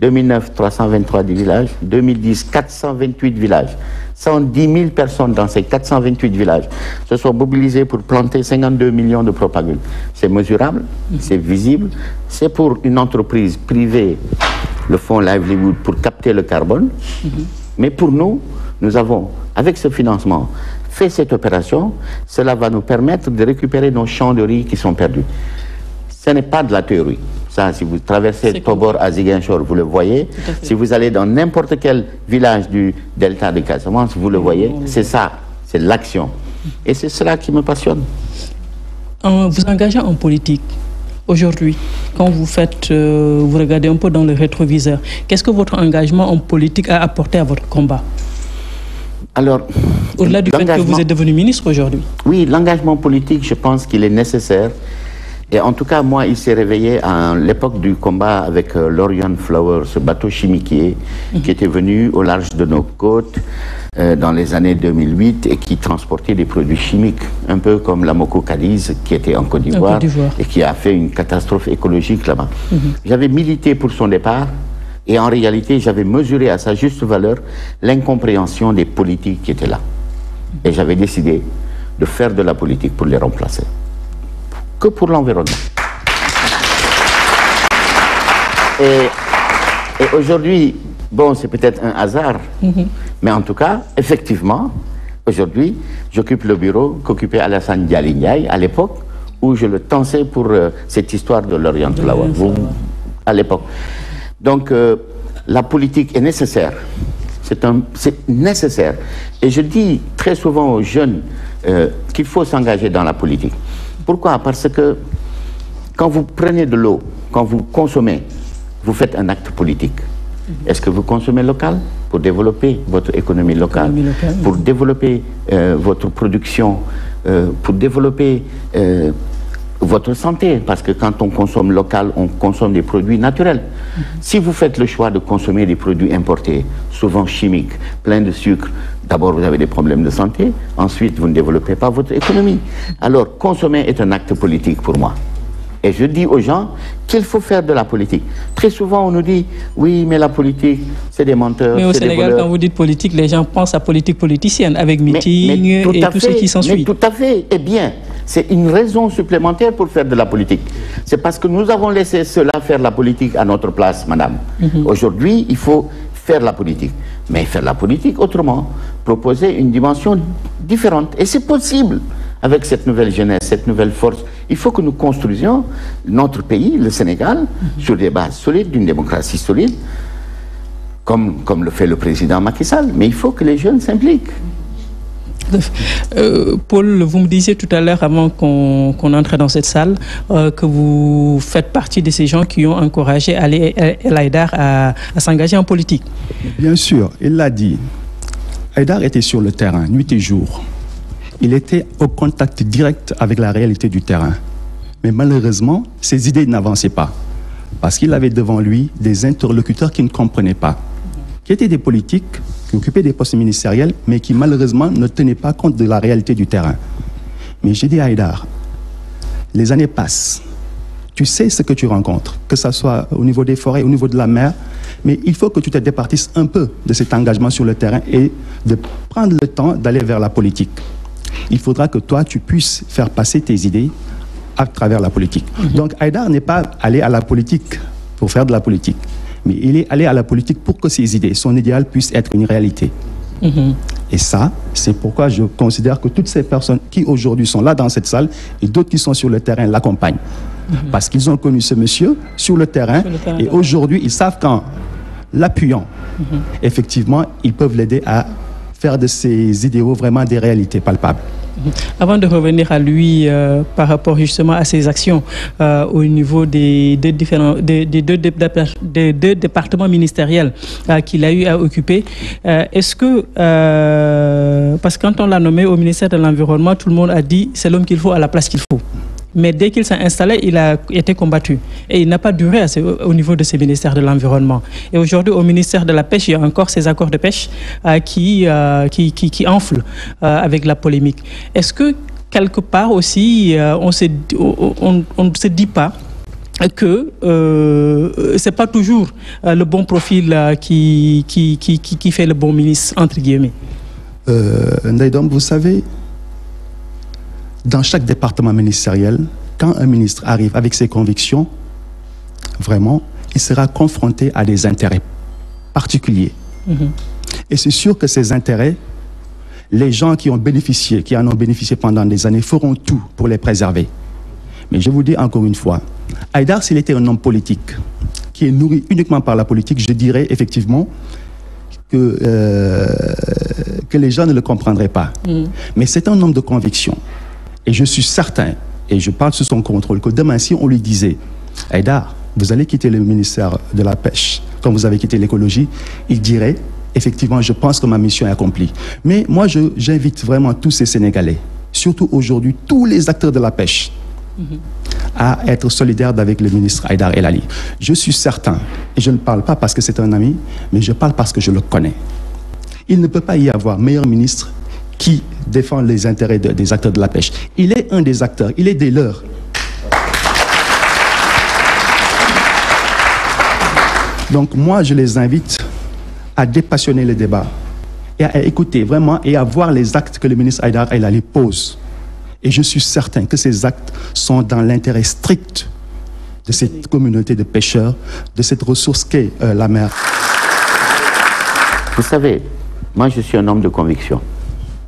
2009, 323 villages. 2010, 428 villages. 110 000 personnes dans ces 428 villages se sont mobilisées pour planter 52 millions de propagules. C'est mesurable, c'est visible. C'est pour une entreprise privée, le fonds Livelihood, pour capter le carbone. Mais pour nous, nous avons, avec ce financement, fait cette opération. Cela va nous permettre de récupérer nos champs de riz qui sont perdus. Ce n'est pas de la théorie. Ça, si vous traversez Tobor à Ziguinchor, vous le voyez. Si vous allez dans n'importe quel village du delta de Casamance, vous le voyez. C'est ça, c'est l'action. Et c'est cela qui me passionne. En vous engageant en politique, aujourd'hui, quand vous faites, vous regardez un peu dans le rétroviseur, qu'est-ce que votre engagement en politique a apporté à votre combat? Alors, au-delà du fait que vous êtes devenu ministre aujourd'hui. Oui, l'engagement politique, je pense qu'il est nécessaire. Et en tout cas, moi, il s'est réveillé à l'époque du combat avec l'Orion Flower, ce bateau chimiquier qui était venu au large de nos côtes dans les années 2008 et qui transportait des produits chimiques, un peu comme la Moko Cadiz qui était en Côte d'Ivoire et qui a fait une catastrophe écologique là-bas. J'avais milité pour son départ et en réalité, j'avais mesuré à sa juste valeur l'incompréhension des politiques qui étaient là. Et j'avais décidé de faire de la politique pour les remplacer. Que pour l'environnement. Et aujourd'hui, bon, c'est peut-être un hasard, mais en tout cas, effectivement, aujourd'hui, j'occupe le bureau qu'occupait Alassane Dialy Ndiaye à l'époque, où je le tensais pour cette histoire de l'Orient Flower, à l'époque. Donc, la politique est nécessaire. C'est nécessaire. Et je dis très souvent aux jeunes qu'il faut s'engager dans la politique. Pourquoi? Parce que quand vous prenez de l'eau, quand vous consommez, vous faites un acte politique. Est-ce que vous consommez local pour développer votre économie locale, pour développer votre production, pour développer votre santé? Parce que quand on consomme local, on consomme des produits naturels. Si vous faites le choix de consommer des produits importés, souvent chimiques, pleins de sucre, d'abord vous avez des problèmes de santé, ensuite vous ne développez pas votre économie. Alors consommer est un acte politique pour moi. Et je dis aux gens qu'il faut faire de la politique. Très souvent on nous dit, oui mais la politique c'est des menteurs. Mais au Sénégal quand vous dites politique, les gens pensent à politique politicienne avec meeting et tout ce qui s'ensuit. Tout à fait, eh bien, c'est une raison supplémentaire pour faire de la politique. C'est parce que nous avons laissé cela faire la politique à notre place, madame. Aujourd'hui, il faut faire la politique. Mais faire la politique autrement, proposer une dimension différente. Et c'est possible avec cette nouvelle jeunesse, cette nouvelle force. Il faut que nous construisions notre pays, le Sénégal, sur des bases solides, d'une démocratie solide, comme le fait le président Macky Sall. Mais il faut que les jeunes s'impliquent. Paul, vous me disiez tout à l'heure, avant qu'on entre dans cette salle, que vous faites partie de ces gens qui ont encouragé El Haïdar à s'engager en politique. Bien sûr, il l'a dit. Haïdar était sur le terrain, nuit et jour. Il était au contact direct avec la réalité du terrain. Mais malheureusement, ses idées n'avançaient pas. Parce qu'il avait devant lui des interlocuteurs qui ne comprenaient pas, qui étaient des politiques, qui occupaient des postes ministériels, mais qui malheureusement ne tenaient pas compte de la réalité du terrain. Mais j'ai dit à Haïdar, les années passent, tu sais ce que tu rencontres, que ce soit au niveau des forêts, au niveau de la mer, mais il faut que tu te départisses un peu de cet engagement sur le terrain et de prendre le temps d'aller vers la politique. Il faudra que toi, tu puisses faire passer tes idées à travers la politique. Donc Haïdar n'est pas allé à la politique pour faire de la politique, mais il est allé à la politique pour que ses idées, son idéal puisse être une réalité. Et ça, c'est pourquoi je considère que toutes ces personnes qui aujourd'hui sont là dans cette salle et d'autres qui sont sur le terrain l'accompagnent. Parce qu'ils ont connu ce monsieur sur le terrain et aujourd'hui, ils savent qu'en l'appuyant, effectivement, ils peuvent l'aider à faire de ces idéaux vraiment des réalités palpables. Avant de revenir à lui par rapport justement à ses actions au niveau des deux départements ministériels qu'il a eu à occuper, est-ce que, parce que quand on l'a nommé au ministère de l'Environnement, tout le monde a dit c'est l'homme qu'il faut à la place qu'il faut. Mais dès qu'il s'est installé, il a été combattu. Et il n'a pas duré au niveau de ces ministères de l'Environnement. Et aujourd'hui, au ministère de la Pêche, il y a encore ces accords de pêche qui enflent avec la polémique. Est-ce que, quelque part aussi, on ne se dit pas que c'est pas toujours le bon profil qui fait le bon ministre, entre guillemets? Ndaïdom, vous savez, dans chaque département ministériel, quand un ministre arrive avec ses convictions, vraiment, il sera confronté à des intérêts particuliers. Et c'est sûr que ces intérêts, les gens qui en ont bénéficié pendant des années, feront tout pour les préserver. Mais je vous dis encore une fois, Haïdar, s'il était un homme politique, qui est nourri uniquement par la politique, je dirais effectivement que les gens ne le comprendraient pas. Mais c'est un homme de conviction. Et je suis certain, et je parle sous son contrôle, que demain, si on lui disait « Haïdar, vous allez quitter le ministère de la Pêche, comme vous avez quitté l'écologie », il dirait « Effectivement, je pense que ma mission est accomplie ». Mais moi, j'invite vraiment tous ces Sénégalais, surtout aujourd'hui, tous les acteurs de la pêche, à être solidaires avec le ministre Haïdar El Ali. Je suis certain, et je ne parle pas parce que c'est un ami, mais je parle parce que je le connais. Il ne peut pas y avoir meilleur ministre qui défend les intérêts des acteurs de la pêche. Il est un des acteurs, il est des leurs. Donc moi, je les invite à dépassionner le débat et à écouter vraiment et à voir les actes que le ministre Haïdar El Ali pose. Et je suis certain que ces actes sont dans l'intérêt strict de cette communauté de pêcheurs, de cette ressource qu'est la mer. Vous savez, moi je suis un homme de conviction.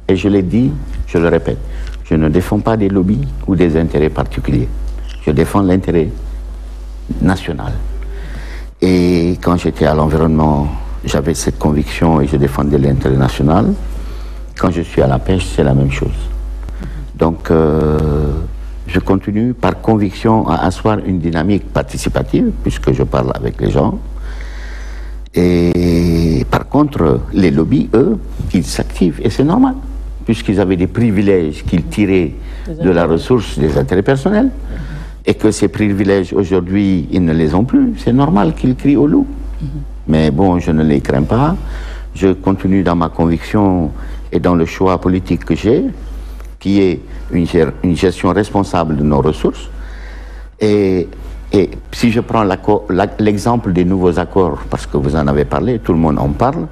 Et je l'ai dit, je le répète, je ne défends pas des lobbies ou des intérêts particuliers. Je défends l'intérêt national. Et quand j'étais à l'environnement, j'avais cette conviction et je défendais l'intérêt national. Quand je suis à la pêche, c'est la même chose. Donc, je continue par conviction à asseoir une dynamique participative, puisque je parle avec les gens. Et par contre, les lobbies, eux, ils s'activent. Et c'est normal, puisqu'ils avaient des privilèges qu'ils tiraient de la ressource des intérêts personnels. Et que ces privilèges, aujourd'hui, ils ne les ont plus. C'est normal qu'ils crient au loup. Mais bon, je ne les crains pas. Je continue dans ma conviction et dans le choix politique que j'ai, qui est une gestion responsable de nos ressources. Et si je prends l'exemple des nouveaux accords, parce que vous en avez parlé, tout le monde en parle,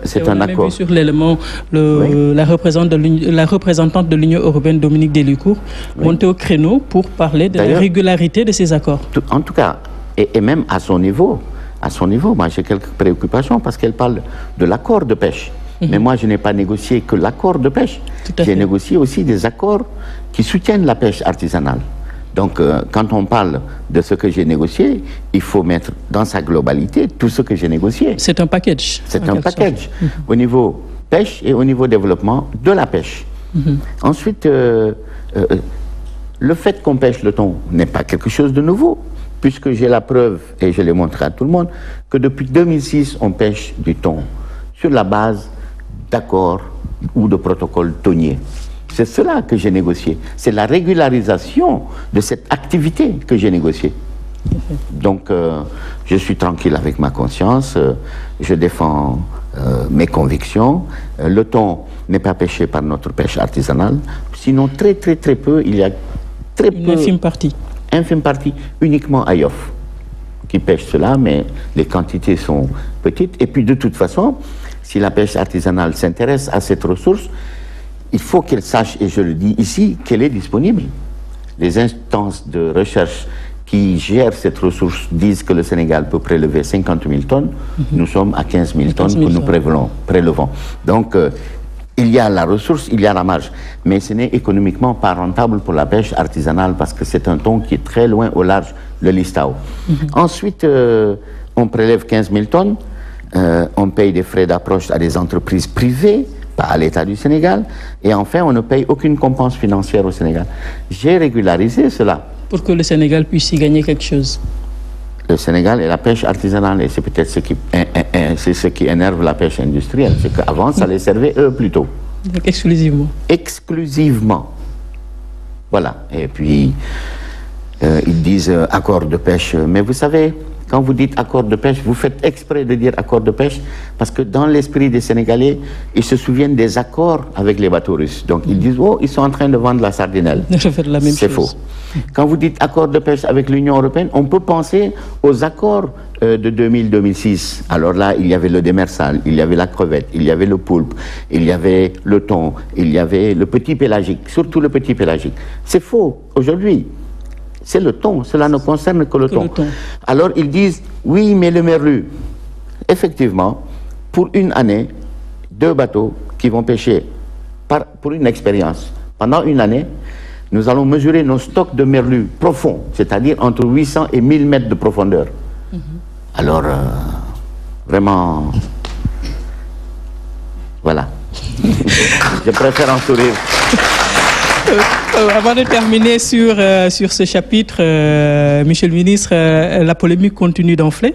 c'est un accord. Vu sur l'élément, la représentante de l'Union européenne, Dominique Délicourt, monter au créneau pour parler de la régularité de ces accords. En tout cas, et même à son niveau, moi j'ai quelques préoccupations parce qu'elle parle de l'accord de pêche. Mais moi, je n'ai pas négocié que l'accord de pêche. J'ai négocié aussi des accords qui soutiennent la pêche artisanale. Donc, quand on parle de ce que j'ai négocié, il faut mettre dans sa globalité tout ce que j'ai négocié. C'est un package. C'est un package au niveau pêche et au niveau développement de la pêche. Ensuite, le fait qu'on pêche le thon n'est pas quelque chose de nouveau, puisque j'ai la preuve, et je l'ai montré à tout le monde, que depuis 2006, on pêche du thon sur la base d'accords ou de protocoles thoniers. C'est cela que j'ai négocié. C'est la régularisation de cette activité que j'ai négociée. Donc, je suis tranquille avec ma conscience. Je défends mes convictions. Le thon n'est pas pêché par notre pêche artisanale. Sinon, très peu, il y a très peu... Infime partie, uniquement à Yoff, qui pêche cela, mais les quantités sont petites. Et puis, de toute façon, si la pêche artisanale s'intéresse à cette ressource, il faut qu'elle sache, et je le dis ici, qu'elle est disponible. Les instances de recherche qui gèrent cette ressource disent que le Sénégal peut prélever 50 000 tonnes. Nous sommes à 15 000 tonnes que nous prélevons. Donc, il y a la ressource, il y a la marge. Mais ce n'est économiquement pas rentable pour la pêche artisanale parce que c'est un thon qui est très loin au large, le Listao. Ensuite, on prélève 15 000 tonnes. On paye des frais d'approche à des entreprises privées, pas à l'État du Sénégal. Et enfin, on ne paye aucune compense financière au Sénégal. J'ai régularisé cela. Pour que le Sénégal puisse y gagner quelque chose. Le Sénégal et la pêche artisanale, et c'est peut-être ce qui énerve la pêche industrielle. C'est qu'avant, ça les servait eux plutôt. Donc exclusivement. Exclusivement. Voilà. Et puis, ils disent accord de pêche. Mais vous savez, quand vous dites accord de pêche, vous faites exprès de dire accord de pêche parce que dans l'esprit des Sénégalais, ils se souviennent des accords avec les bateaux russes. Donc ils disent, oh, ils sont en train de vendre la sardinelle. C'est faux. Quand vous dites accord de pêche avec l'Union européenne, on peut penser aux accords de 2000-2006. Alors là, il y avait le démersal, il y avait la crevette, il y avait le poulpe, il y avait le thon, il y avait le petit pélagique, surtout le petit pélagique. C'est faux aujourd'hui. C'est le thon, cela ne concerne que le thon. Alors ils disent, oui, mais le merlu. Effectivement, pour une année, 2 bateaux qui vont pêcher pour une expérience. Pendant une année, nous allons mesurer nos stocks de merlu profonds, c'est-à-dire entre 800 et 1000 mètres de profondeur. Alors, vraiment, Voilà. Je préfère en sourire. Avant de terminer sur ce chapitre, Monsieur le ministre, la polémique continue d'enfler.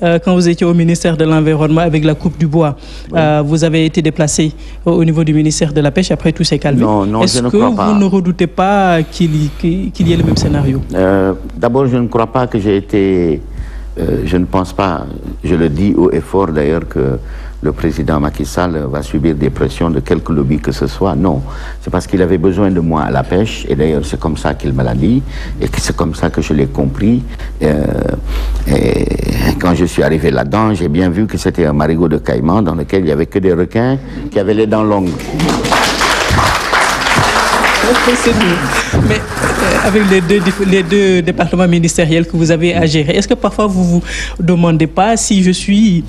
Quand vous étiez au ministère de l'Environnement avec la coupe du bois, oui. Vous avez été déplacé au niveau du ministère de la Pêche, après tout s'est calmé. Non, est-ce que vous ne redoutez pas qu'il y ait le même scénario? D'abord, je ne crois pas que j'ai été... je ne pense pas, je le dis haut et fort d'ailleurs, que le président Macky Sall va subir des pressions de quelque lobby que ce soit. Non, c'est parce qu'il avait besoin de moi à la pêche, et d'ailleurs c'est comme ça qu'il me l'a dit, et que c'est comme ça que je l'ai compris. Et quand je suis arrivé là-dedans, j'ai bien vu que c'était un marigot de caïman dans lequel il n'y avait que des requins qui avaient les dents longues. Mais avec les deux départements ministériels que vous avez à gérer, est-ce que parfois vous vous demandez pas si je suis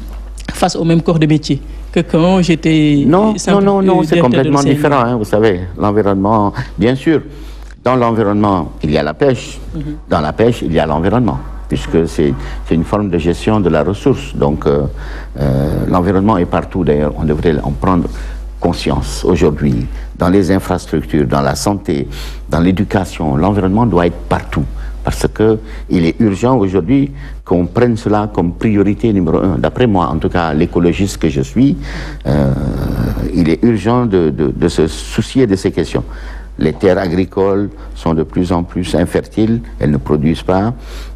face au même corps de métier que quand j'étais... Non, c'est complètement différent, hein, vous savez. L'environnement, bien sûr, dans l'environnement, il y a la pêche. Dans la pêche, il y a l'environnement, puisque c'est une forme de gestion de la ressource. Donc, l'environnement est partout, d'ailleurs, on devrait en prendre conscience aujourd'hui, dans les infrastructures, dans la santé, dans l'éducation. L'environnement doit être partout, parce qu'il est urgent aujourd'hui qu'on prenne cela comme priorité numéro 1. D'après moi, en tout cas, l'écologiste que je suis, il est urgent de se soucier de ces questions. Les terres agricoles sont de plus en plus infertiles, elles ne produisent pas.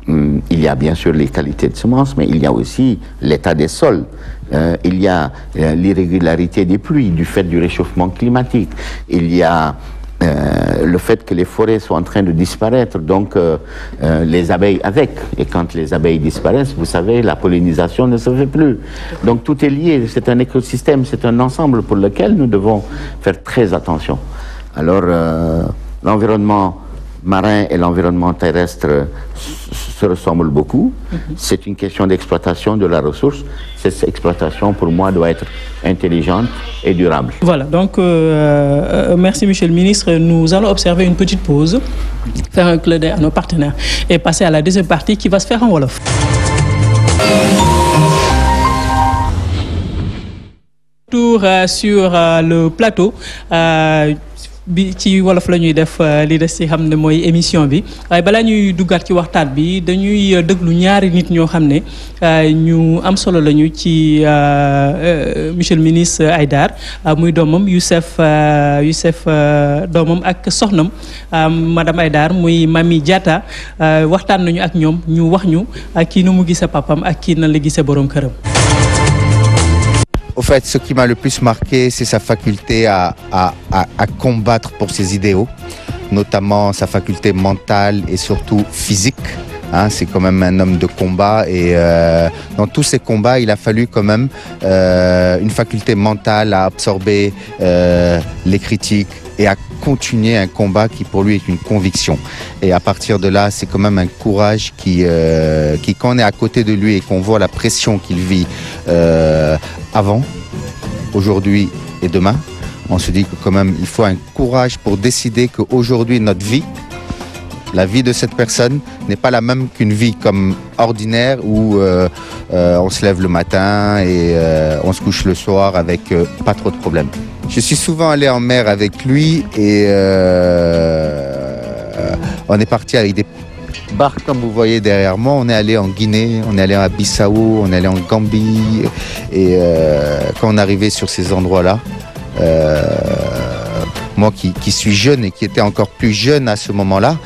Il y a bien sûr les qualités de semences, mais il y a aussi l'état des sols. Il y a l'irrégularité des pluies du fait du réchauffement climatique. Il y a le fait que les forêts sont en train de disparaître, donc les abeilles avec. Et quand les abeilles disparaissent, vous savez, la pollinisation ne se fait plus. Donc tout est lié, c'est un écosystème, c'est un ensemble pour lequel nous devons faire très attention. Alors, l'environnement marin et l'environnement terrestre se ressemblent beaucoup. C'est une question d'exploitation de la ressource. Cette exploitation, pour moi, doit être intelligente et durable. Voilà, donc merci Monsieur le ministre. Nous allons observer une petite pause, faire un clin d'œil à nos partenaires et passer à la deuxième partie qui va se faire en Wolof. Tour sur le plateau. Bi ci wolof la ñuy def li des ci xam ne mooy émission bi waaye balaa ñuy duggaat ci waxtaan bi dañuy déglu ñaari nit ñoo xam ne ñu am solo lañu ci monsieur le ministre Aïdar muy doomam Youssef doomam ak soxnam madame Aïdar muy Mami Diatta waxtaan nañu ak ñoom ñu wax ñu kii nu mu gisee papam ak kii nan la gisee borom këram. Au fait, ce qui m'a le plus marqué, c'est sa faculté à combattre pour ses idéaux, notamment sa faculté mentale et surtout physique. Hein, c'est quand même un homme de combat et dans tous ces combats, il a fallu quand même une faculté mentale à absorber les critiques et à continuer un combat qui pour lui est une conviction. Et à partir de là, c'est quand même un courage qui quand on est à côté de lui et qu'on voit la pression qu'il vit avant, aujourd'hui et demain, on se dit que quand même il faut un courage pour décider qu'aujourd'hui notre vie, la vie de cette personne n'est pas la même qu'une vie comme ordinaire où on se lève le matin et on se couche le soir avec pas trop de problèmes. Je suis souvent allé en mer avec lui et on est parti avec des barques comme vous voyez derrière moi. On est allé en Guinée, on est allé à Bissau, on est allé en Gambie et quand on est arrivé sur ces endroits-là, moi qui suis jeune et qui était encore plus jeune à ce moment-là,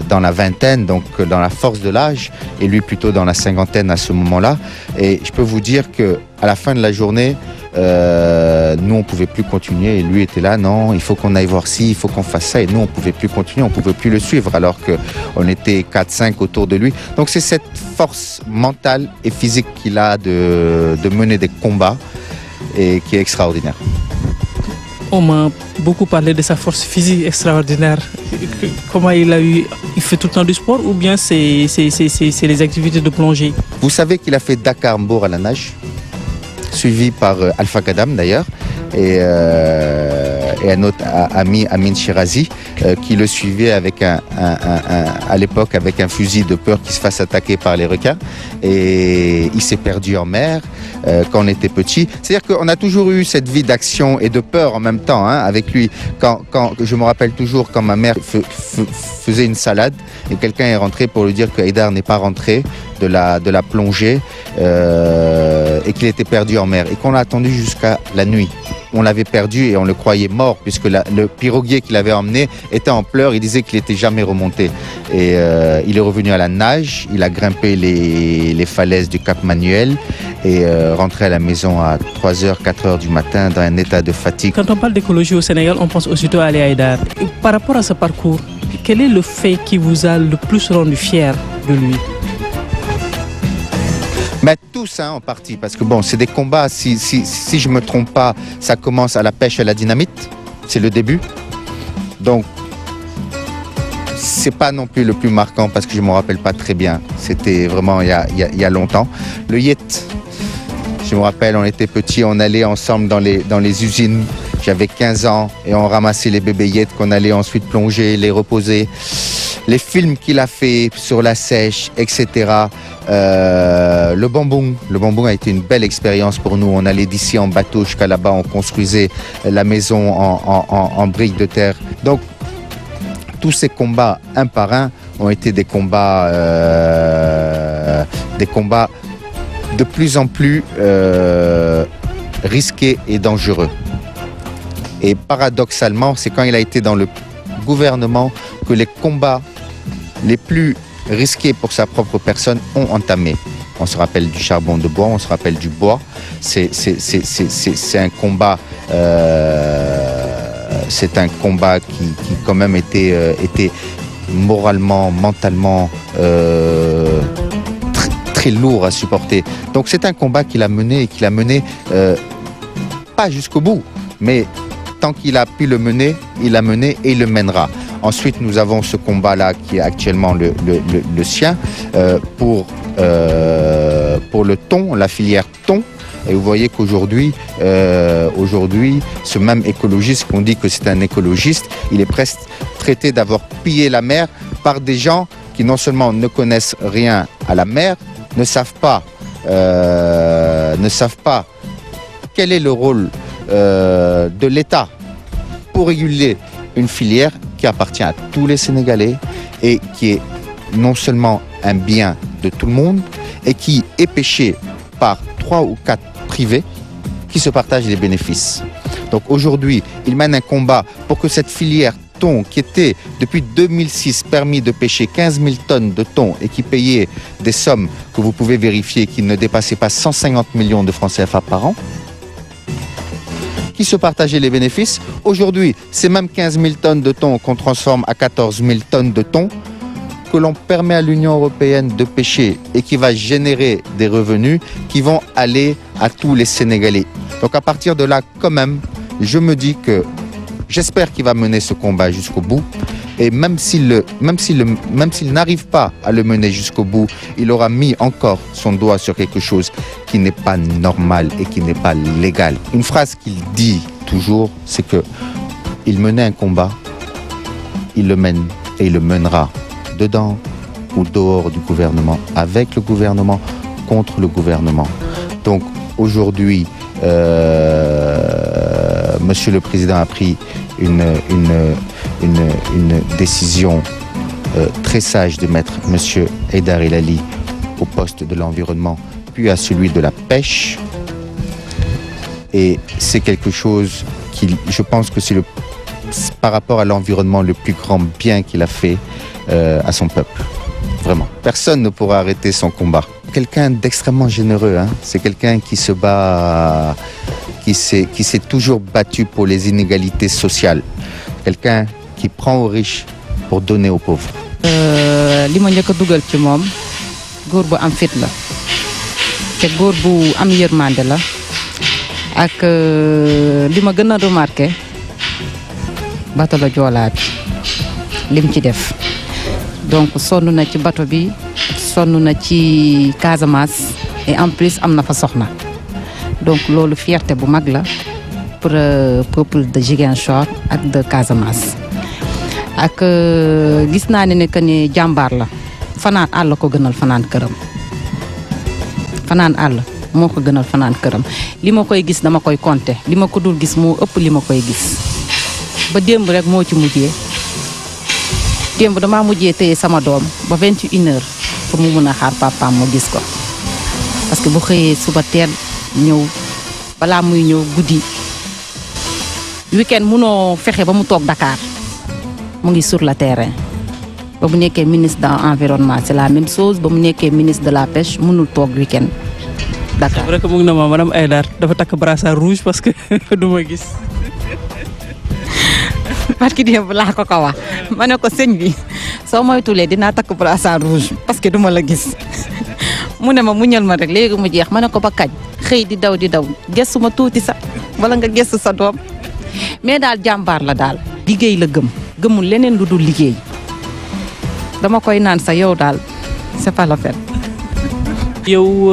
dans la vingtaine, donc dans la force de l'âge, et lui plutôt dans la cinquantaine à ce moment-là. Et je peux vous dire qu'à la fin de la journée, nous on pouvait plus continuer et lui était là, non, il faut qu'on aille voir ci, il faut qu'on fasse ça, et nous on pouvait plus continuer, on pouvait plus le suivre alors qu'on était 4-5 autour de lui. Donc c'est cette force mentale et physique qu'il a de mener des combats et qui est extraordinaire. On m'a beaucoup parlé de sa force physique extraordinaire. Comment il fait tout le temps du sport ou bien c'est les activités de plongée? Vous savez qu'il a fait Dakar-Mbour à la nage, suivi par Alpha Kadam d'ailleurs, et un autre ami, Amin Shirazi, qui le suivait avec à l'époque avec un fusil de peur qu'il se fasse attaquer par les requins. Et il s'est perdu en mer. quand on était petit. C'est-à-dire qu'on a toujours eu cette vie d'action et de peur en même temps avec lui. Quand je me rappelle toujours quand ma mère faisait une salade et quelqu'un est rentré pour lui dire que Haïdar n'est pas rentré de la plongée et qu'il était perdu en mer et qu'on l'a attendu jusqu'à la nuit. On l'avait perdu et on le croyait mort puisque le piroguier qu'il avait emmené était en pleurs. Il disait qu'il n'était jamais remonté. Et il est revenu à la nage, il a grimpé les falaises du Cap Manuel et rentré à la maison à 3h, 4h du matin dans un état de fatigue. Quand on parle d'écologie au Sénégal, on pense aussitôt à Ali Haïdar. Par rapport à ce parcours, quel est le fait qui vous a le plus rendu fier de lui? Mais tous en partie, parce que bon, c'est des combats, si je ne me trompe pas, ça commence à la pêche à la dynamite, c'est le début. Donc, c'est pas non plus le plus marquant parce que je ne me rappelle pas très bien. C'était vraiment il y a longtemps. Le yet, je me rappelle, on était petits, on allait ensemble dans les usines. J'avais 15 ans et on ramassait les bébés yets qu'on allait ensuite plonger, les reposer. Les films qu'il a fait sur la sèche, etc. Le bambou a été une belle expérience pour nous. On allait d'ici en bateau jusqu'à là-bas, on construisait la maison en briques de terre. Donc, tous ces combats un par un ont été des combats de plus en plus risqués et dangereux. Et paradoxalement, c'est quand il a été dans le gouvernement que les combats les plus risqués pour sa propre personne ont entamé. On se rappelle du charbon de bois, on se rappelle du bois. C'est un combat, qui quand même était moralement, mentalement très lourd à supporter. Donc c'est un combat qu'il a mené et qu'il a mené pas jusqu'au bout, mais tant qu'il a pu le mener, il l'a mené et il le mènera. Ensuite, nous avons ce combat-là qui est actuellement le sien pour le thon, la filière thon. Et vous voyez qu'aujourd'hui, ce même écologiste, qu'on dit que c'est un écologiste, il est presque traité d'avoir pillé la mer par des gens qui non seulement ne connaissent rien à la mer, ne savent pas quel est le rôle de l'État pour réguler une filière qui appartient à tous les Sénégalais et qui est non seulement un bien de tout le monde et qui est pêché par 3 ou 4 privés qui se partagent les bénéfices. Donc aujourd'hui, il mène un combat pour que cette filière thon qui était depuis 2006 permis de pêcher 15 000 tonnes de thon et qui payait des sommes que vous pouvez vérifier qui ne dépassaient pas 150 millions de francs CFA par an, qui se partageaient les bénéfices. Aujourd'hui, c'est même 15 000 tonnes de thon qu'on transforme à 14 000 tonnes de thon que l'on permet à l'Union européenne de pêcher et qui va générer des revenus qui vont aller à tous les Sénégalais. Donc à partir de là, quand même, je me dis que j'espère qu'il va mener ce combat jusqu'au bout. Et même s'il n'arrive pas à le mener jusqu'au bout, il aura mis encore son doigt sur quelque chose qui n'est pas normal et qui n'est pas légal. Une phrase qu'il dit toujours, c'est que il menait un combat, il le mène et il le mènera dedans ou dehors du gouvernement, avec le gouvernement, contre le gouvernement. Donc aujourd'hui, Monsieur le Président a pris une décision très sage de mettre M. Haïdar El Ali au poste de l'environnement, puis à celui de la pêche. Et c'est quelque chose qui, je pense que c'est par rapport à l'environnement le plus grand bien qu'il a fait à son peuple. Vraiment. Personne ne pourra arrêter son combat. Quelqu'un d'extrêmement généreux, hein. C'est quelqu'un qui se bat, qui s'est toujours battu pour les inégalités sociales. Quelqu'un qui prend aux riches pour donner aux pauvres. li ma njëkk a dugal ci moom góor bu am fit la te góor bu am yërmande la ak li ma gën a remarqué bateau la Joola bi lim ci def donc sonn na ci bateau bi sonn na ci Casamance et en plus am na fa soxna donc loolu fierté bu mag la pour peuple de Ziguinchor ak de Casamance ak gis naa ne que ni jàmbaar la fanaan àll ko gënal fanaan këram fanaan àll moo ko gënal fanaan këram li ma koy gis dama koy compter li ma ko dul gis moo ëpp li ma koy gis ba démb rek moo ci mujjee démb damaa mujjee téye sama doom ba 21h pour mu mun a xaar papaam mu gis ko parce que bu xëyee suba teel ñëw balaa muy ñëw guddi week-end munoo fexe ba mu toog Dakar mu ngi sur le terrain ba mu nekkee ministre de l'environnement c'est la même chose ba mu nekkee ministre de la pêche mënul toog week-end Dakar. c'est vrai que mu ngi na ma madame Aïdar dafa takk brassard rouge parce que du ma gis. parce que démb laa ko wax ma ne ko sëñ bi soo moytuwulee dinaa takk brassard rouge parce que duma la gis mu ne ma muñal ma rek léegi mu jeex ma ne ko ba kañ xëy di daw gëstu ma tuuti sax wala nga gëstu sa doom mais daal jàmbaar la daal. liggéey la gëmul leneen lu dul liggéey dama koy naan sa yow daal c'est pas la peine. yow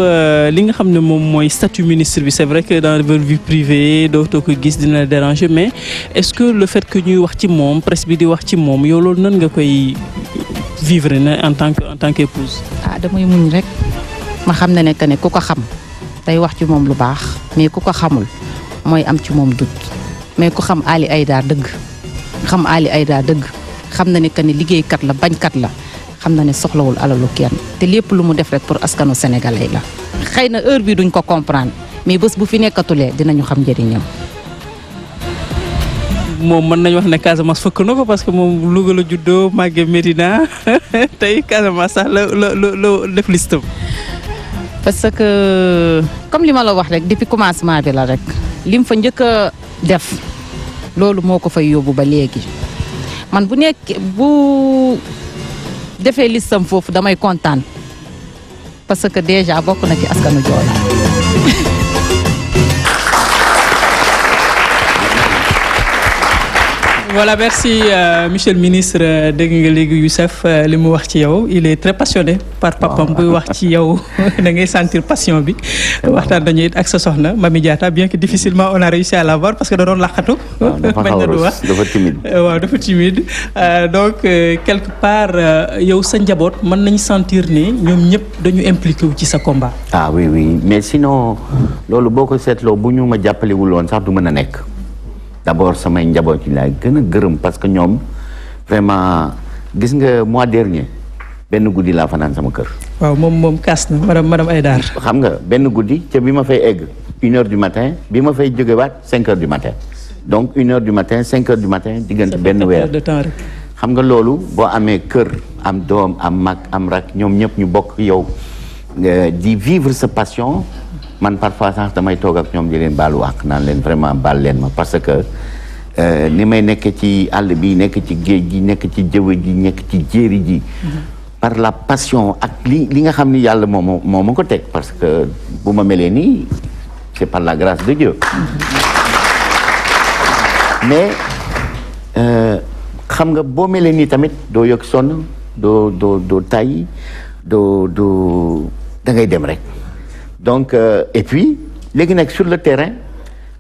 li nga xam ne moom mooy statut ministre bi c'est vrai que dans votre vie privée dootoo ko gis dina la déranger mais est-ce que le fait que ñuy wax ci moom presse bi di wax ci moom yow loolu nan nga koy vivre na en tant qu'épouse. damay muñ rek ma xam ne que ne ku ko xam day wax ci moom lu baax mais ku ko xamul mooy am ci moom doute mais ku xam Ali Aïdar dëgg xam na ne que ne liggéeykat la bañkat la. xam na ne soxlawul alalu kenn te lépp lu mu def rek pour askanu sénégalais la xëy na heure bi duñ ko comprendre mais bés bu fi nekkatulee dinañu xam njëriñam. moom mën nañu wax ne Casamance fëkk na ko parce que moom Louga la juddoo màggee Médina tey Casamance sax la def listam. parce que comme li ma la wax rek depuis commencement bi la rek lim fa njëkk a def loolu moo ko fay yóbbu ba léegi man bu defee listam foofu damay kontaan parce que déjà bokk na ci askanu Joola. Voilà, merci monsieur le ministre dégg nga léegi Youssef li mu wax ci yow il est très passionné par papam buy wax ci yow da ngay sentir passion bi waxtaan dañuy it ak sa soxna Mami Diatta bien que difficilement on a réussi à l'avoir parce que da doon laqatu bañ na du wax dafa timide waaw dafa timide donc quelque part yow sa njaboot mën nañ sentir ne ñoom ñëpp dañu impliqué wu ci sa combat. ah oui mais sinon loolu boo ko seetloo bu ñu ma jàppalewul woon sax du mën a nekk. D'abord samay njaboot yi laay gën a gërëm parce que ñoom vraiment gis nga mois dernier benn guddi laa fanaan sama kër. waaw moom kaas na madame Aïdar. xam nga benn guddi ca bi ma fay egg 1h du matin bi ma fay jógewaat 5h du matin donc 1h du matin 5h du matin diggante benn weer. xam nga loolu boo amee kër am doom am mag am rak ñoom ñëpp ñu bokk yow di vivre sa passion. man parfois sax damay toog ak ñoom di leen baalu àq naan leen vraiment baal leen ma parce que ni may nekk ci àll bi nekk ci géej gi nekk ci jëw ji nekk ci jéeri ji par la passion ak li nga xam ni yàlla moo ma ko teg parce que bu ma melee nii c'est par la grâce de Dieu mais xam nga boo melee nii tamit doo yëg sonn doo tàyyi doo da ngay dem rek donc et puis léegi nag sur le terrain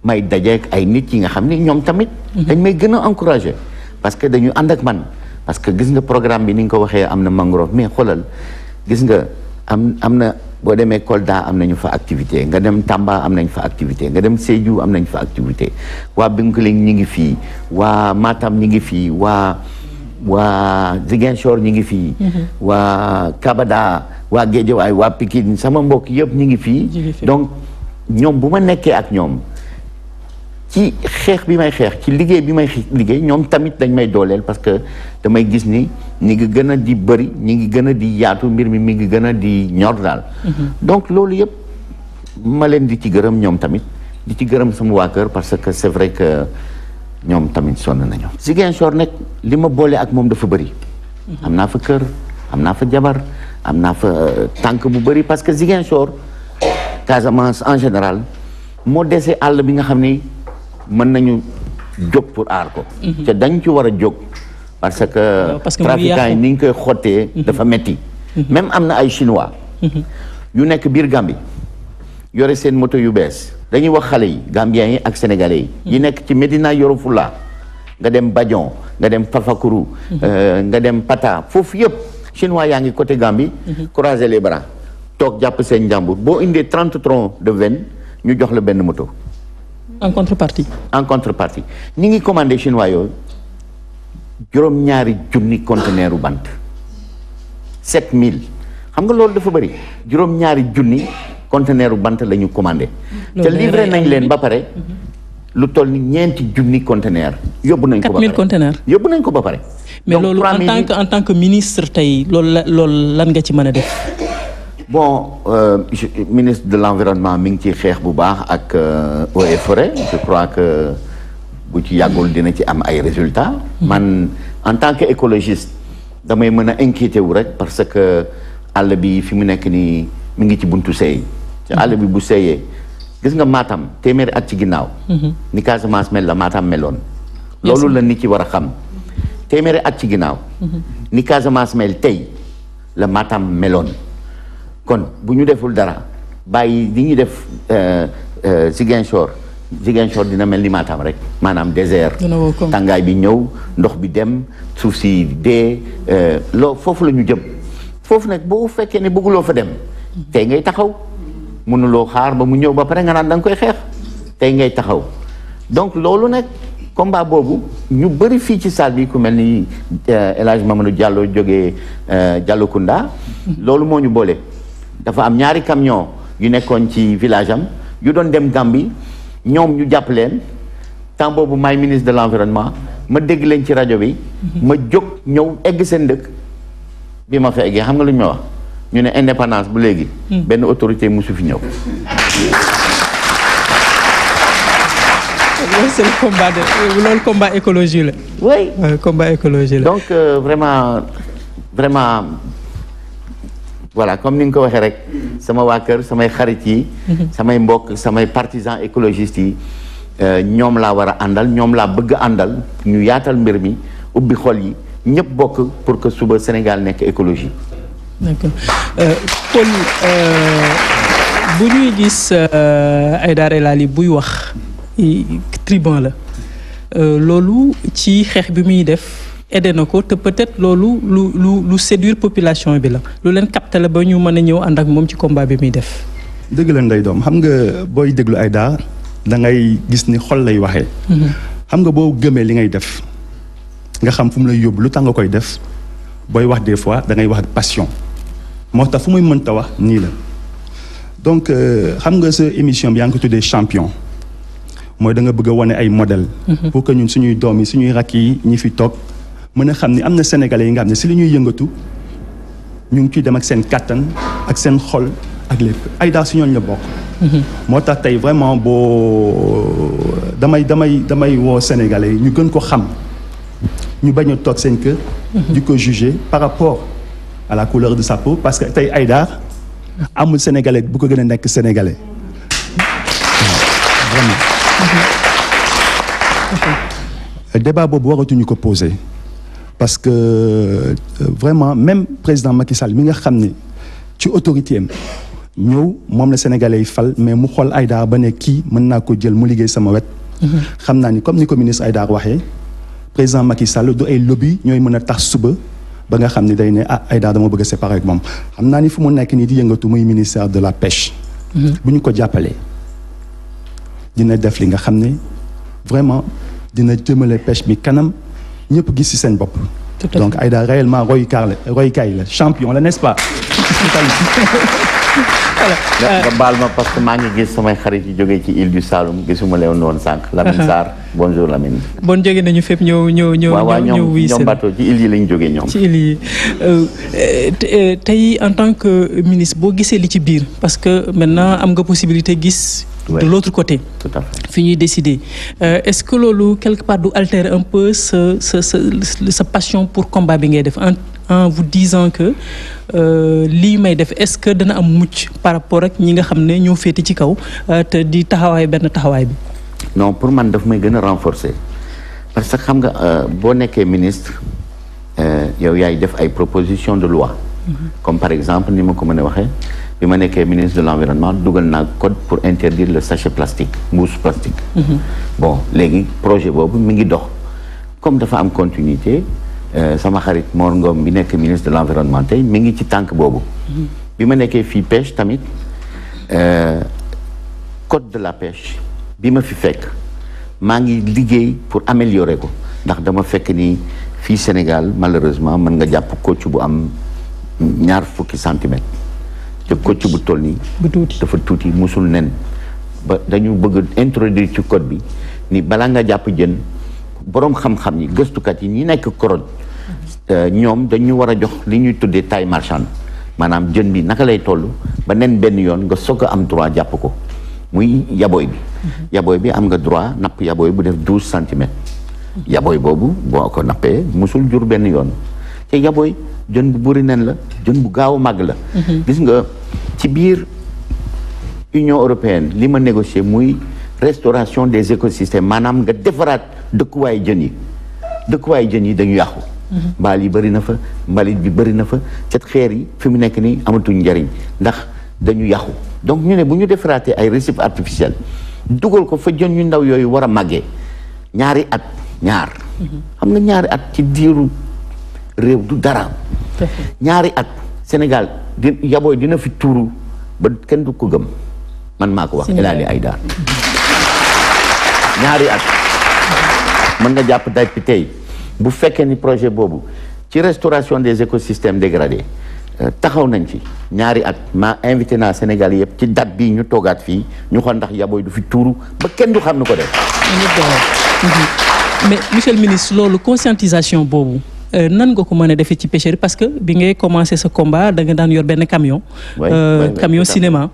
may dajeek ay nit yi nga xam ni ñoom tamit dañ may gën a encourager parce que dañu ànd ak man parce que gis nga programme bi ni nga ko waxee am na mangrove mais xoolal gis nga am na boo demee Kolda am nañu fa activité nga dem Tamba am nañ fa activité nga dem Sédhiou am nañ fa activité waa Bounkiling ñi ngi fii waa Matam ñi ngi fii waa Ziguinchor ñi ngi fii waa Kabada waa Guédiawaye waa Pikine sama mbokk yëpp ñu ngi fii donc ñoom bu ma nekkee ak ñoom ci xeex bi may xeex ci liggéey bi may liggéey ñoom tamit dañ may dooleel parce que damay gis ni ñi ngi gën a di bëri ñi ngi gën a di yaatu mbir mi ngi gën a di ñor daal donc loolu yëpp ma leen di ci gërëm ñoom tamit di ci gërëm sama waa kër parce que c'est vrai que ñoom tamit sonn nañu Ziguinchor nag li ma boole ak moom dafa bëri am naa fa kër am naa fa jabar am naa fa tànk bu bëri parce que Ziguinchor Casamance en général moo dese àll bi nga xam ni mën nañu jóg pour aar ko te dañ ci war a jóg parce que trafiquants yi ni ñu koy xottee dafa metti même am na ay chinois yu nekk biir Gambie yore seen moto yu bees dañuy wax xale yi Gambiens yi ak Sénégalais yi nekk ci Médina Yoro Fula nga dem Badion nga dem Fafakuru nga dem Pata foofu yëpp chinois yaa ngi côté Gambie croiser les bras toog jàpp seen njàmbur boo indee 30 troncs de veine ñu jox la benn moto. en contrepartie. en contrepartie ñi ngi commandé chinois yooyu juróom-ñaari junni conteneur u bant 7000 xam nga loolu dafa bëri juróom-ñaari junni conteneur u bant la ñu commandé. te livré nañ leen ba pare. lu toll ni 9 junni conteneur yóbbu nañ ko ba pare 4000 conteneurs yóbbu nañ ko ba pare. mais loolu en tant que ministre tey loolu lan nga ci mën a def. bon ministre de l'environnement mi ngi ciy xeex bu baax ak eaux et forêt je crois que bu ci yàggul dina ci am ay résultats. man en tant que écologiste damay mën a inquiété wu rek parce que àll bi fi mu nekk nii mi ngi ci buntu seey. te àll bi bu seeyee. gis nga Matam téeméeri at ci ginnaaw. ni Casamance mel la Matam meloon. loolu la nit ci war a xam. téeméeri at ci ginnaaw. ni Casamance mel tey la Matam meloon. kon bu ñu deful dara bàyyi di ñu def Ziguinchor dina mel ni Matam rek maanaam désert. tàngaay bi ñëw ndox bi dem suuf si dee foofu la ñu jëm. foofu nag boo fekkee ne bëgguloo fa dem. tey ngay taxaw. mënuloo xaar ba mu ñëw ba pare nga naan da nga koy xeex tey ngay taxaw donc loolu nag combat boobu ñu bëri fii ci salle bi ku mel ni El Hadj Mamadou Diallo jógee Diallokounda loolu moo ñu boole dafa am ñaari camion yu nekkoon ci village am yu doon dem Gambie ñoom ñu jàpp leen temps boobu maay ministre de l'environnement ma dégg leen ci rajo bi ma jóg ñëw egg seen dëkk bi ma fa eggee xam nga lu ñu ma wax ñu ne indépendance bu léegi. benn autorité musu fi ñëw. c'est le combat loolu combat écologie la. oui combat écologie la. donc vraiment voilà comme ni nga ko waxee rek sama waa kër samay xarit yi. samay mbokk samay partisans écologistes yi ñoom laa war a àndal ñoom laa bëgg àndal ñu yaatal mbir mi ubbi xol yi ñëpp bokk pour que suba Sénégal nekk écologie. d'accord Paul bu ñuy gis Aïdara El Ali buy wax tribun la loolu ci xeex bi muy def aidé na ko te peut-être loolu lu séduire population bi la lu leen capté la ba ñu mën a ñëw ànd ak moom ci combat bi muy def. dëgg la Ndeye Doom xam nga booy déglu Aïdara da ngay gis ni xol lay waxee. xam nga boo gëmee li ngay def nga xam fu mu lay yóbbu lu tax nga koy def booy wax des fois da ngay wax passion. moo tax fu muy mënta wax nii la donc xam nga sa émission bi yaa ngi ko tuddee champion mooy da nga bëgg a wane ay modèle pour que ñun suñuy doom yi suñuy rakk yi ñi fi toog mën a xam ni am na sénégalais yi nga xam ne si li ñuy yëngatu ñu ngi ciy dem ak seen kattan ak seen xol ak lépp Aïdara si ñooñu la bokk. moo tax tey vraiment boo damay woo sénégalais yi ñu gën ko xam ñu bañ a toog seen kër. di ko juger par rapport à la couleur de sa peau parce que tey Aïdara amul sénégalais bu ko gën a nekk sénégalais vraiment. débat boobu waratuñu ko poser parce que vraiment même président Macky Sall mi nga xam ne ci autorité am ñëw moom la sénégalais yi fal mais mu xool Aïdara ba ne kii mën naa ko jël mu liggéey sama wet. xam naa ni comme ni ko ministre Aïdara waxee président Macky Sall du ay lobby ñooy mën a tax suba. ba nga xam ne day ne Aïdara dama bëgg a séparer ak moom xam naa ni fu mu nekk nii di yëngatu muy ministère de la pêche. bu ñu ko jàppalee dina def li nga xam ne vraiment dina jëmale pêche bi kanam ñëpp gis ci seen bopp. donc Aïdara réellement royukaay la champion la n'est-ce pas. nga baal ma parce que maa ngi gis samay xarit yi jógee ci île du Saloum gisuma leen woon sànq. Lamine Sarr bonjour Lamine. bon jóge nañu fépp ñëw wii ñoom bateau ci île yi lañ jógee ñoom. ci île yi tey en tant que ministre boo gisee li ci biir parce que maintenant am nga possibilité gis. de l'autre côté. tout à fait fi ñuy décider est-ce que loolu quelque part du altérer un peu sa passion pour combat bi ngay def en vous disant que lii may def est-ce que dana am mucc par rapport ak ñi nga xam ne ñoo féete ci kaw te di taxawaay benn taxawaay bi. non pour man daf may gën a renforcer parce que xam nga boo nekkee ministre yow yaay def ay propositions de loi. comme par exemple ni ma ko mën a waxee bi ma nekkee ministre de l'environnement dugal naa code pour interdire le sachet plastique mousse plastique. bon léegi projet boobu mi ngi dox comme dafa am continuité sama xarit Mor Ngom bi nekk ministre de l'environnement tey mi ngi ci tànk boobu. bi ma nekkee fii pêche tamit code de la pêche bi ma fi fekk maa ngi liggéey pour améliorer ko ndax dama fekk ni fii Sénégal malheureusement mën nga jàpp kocc bu am 20 centimètres te kocc bu toll nii dafa tuuti musul nen ba dañu bëgg introduire ci code bi ni balaa nga jàpp jën boroom xam-xam yi gëstukat yi ñi nekk koroj ñoom dañu war a jox li ñuy tuddee taille marchande maanaam jën bi naka lay toll ba nen benn yoon nga soog a am droit jàpp ko muy yaboy bi yaboy bi am nga droit napp yaboy bu def 12 centimètres yaboy boobu boo ko nappee musul jur benn yoon te yaboy jën bu bëri nen la jën bu gaaw a màgg la gis nga ci biir Union européenne li ma négocié muy restauration des écosystèmes maanaam nga defaraat dëkkuwaay jën yi dañu yàqu mbaal yi bëri na fa mbalit bi bëri na fa cet xeer yi fi mu nekk nii amatuñ njariñ ndax dañu yàqu donc ñu ne bu ñu defaraatee ay récifs artificiels dugal ko fa jën yu ndaw yooyu war a màggee ñaari at xam nga ñaari at ci diiru réew du dara ñaari at Sénégal yabooy dina fi tuuru ba kenn du ko gëm man maa ko wax El Hadji Aïdara ñaari at mën nga jàpp daj bi tey bu fekkee ni projet boobu ci restauration des écosystèmes dégradés taxaw nañ ci ñaari at maa invité naa Sénégal yëpp ci date bii ñu toogaat fii ñu xool ndax yabooy du fi tuuru ba kenn du xam nu ko def mais monsieur le ministre loolu conscientisation boobu nan nga ko mën a defee ci pêcherie parce que bi ngay commencé sa combat da nga daan yor benn camion camion cinéma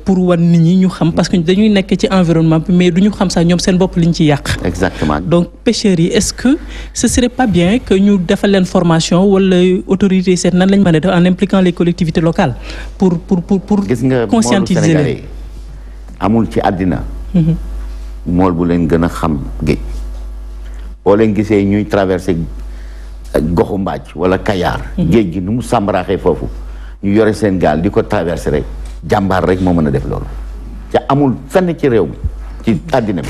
pour wan nit ñi ñu xam parce que dañuy nekk ci environnement bi mais du ñu xam sax ñoom seen bopp liñ ci yàq exactement donc pêcheurs yi est-ce que ce serait pas bien que ñu defal leen formation wala autorités yi seet nan lañ mën a def en impliquant les collectivités locales pour gis nga conscientiser leen amul ci àddina mool bu leen gën a xam géej boo leen gisee ñuy traversé goxu mbaaj wala kayaar géej gi nu mu sàmbaraaxee foofu ñu yore seen gaal di ko traversé rek jàmbaar rek moo mën a def loolu te amul fenn ci réew mi ci àddina bi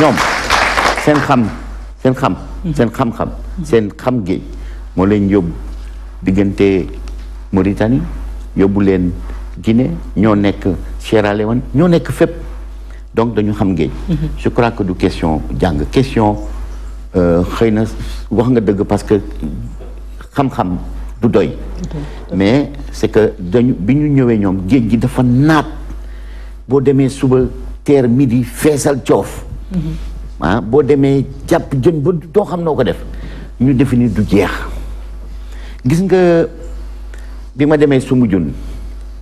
ñoom seen xam géej moo leen yóbbu diggante Mauritanie yóbbu leen Guinée ñoo nekk Sierra Leone ñoo nekk fépp donc dañu xam géej je crois que du question jàng question xëy na wax nga dëgg parce que xam-xam du doy mais c'est que bi ñu ñëwee ñoom géej gi dafa naat boo demee suba teer midi feesal coof boo demee jàpp jën ba doo xam noo ko def ñu defe ni du jeex gis nga bi ma demee Soumbédioune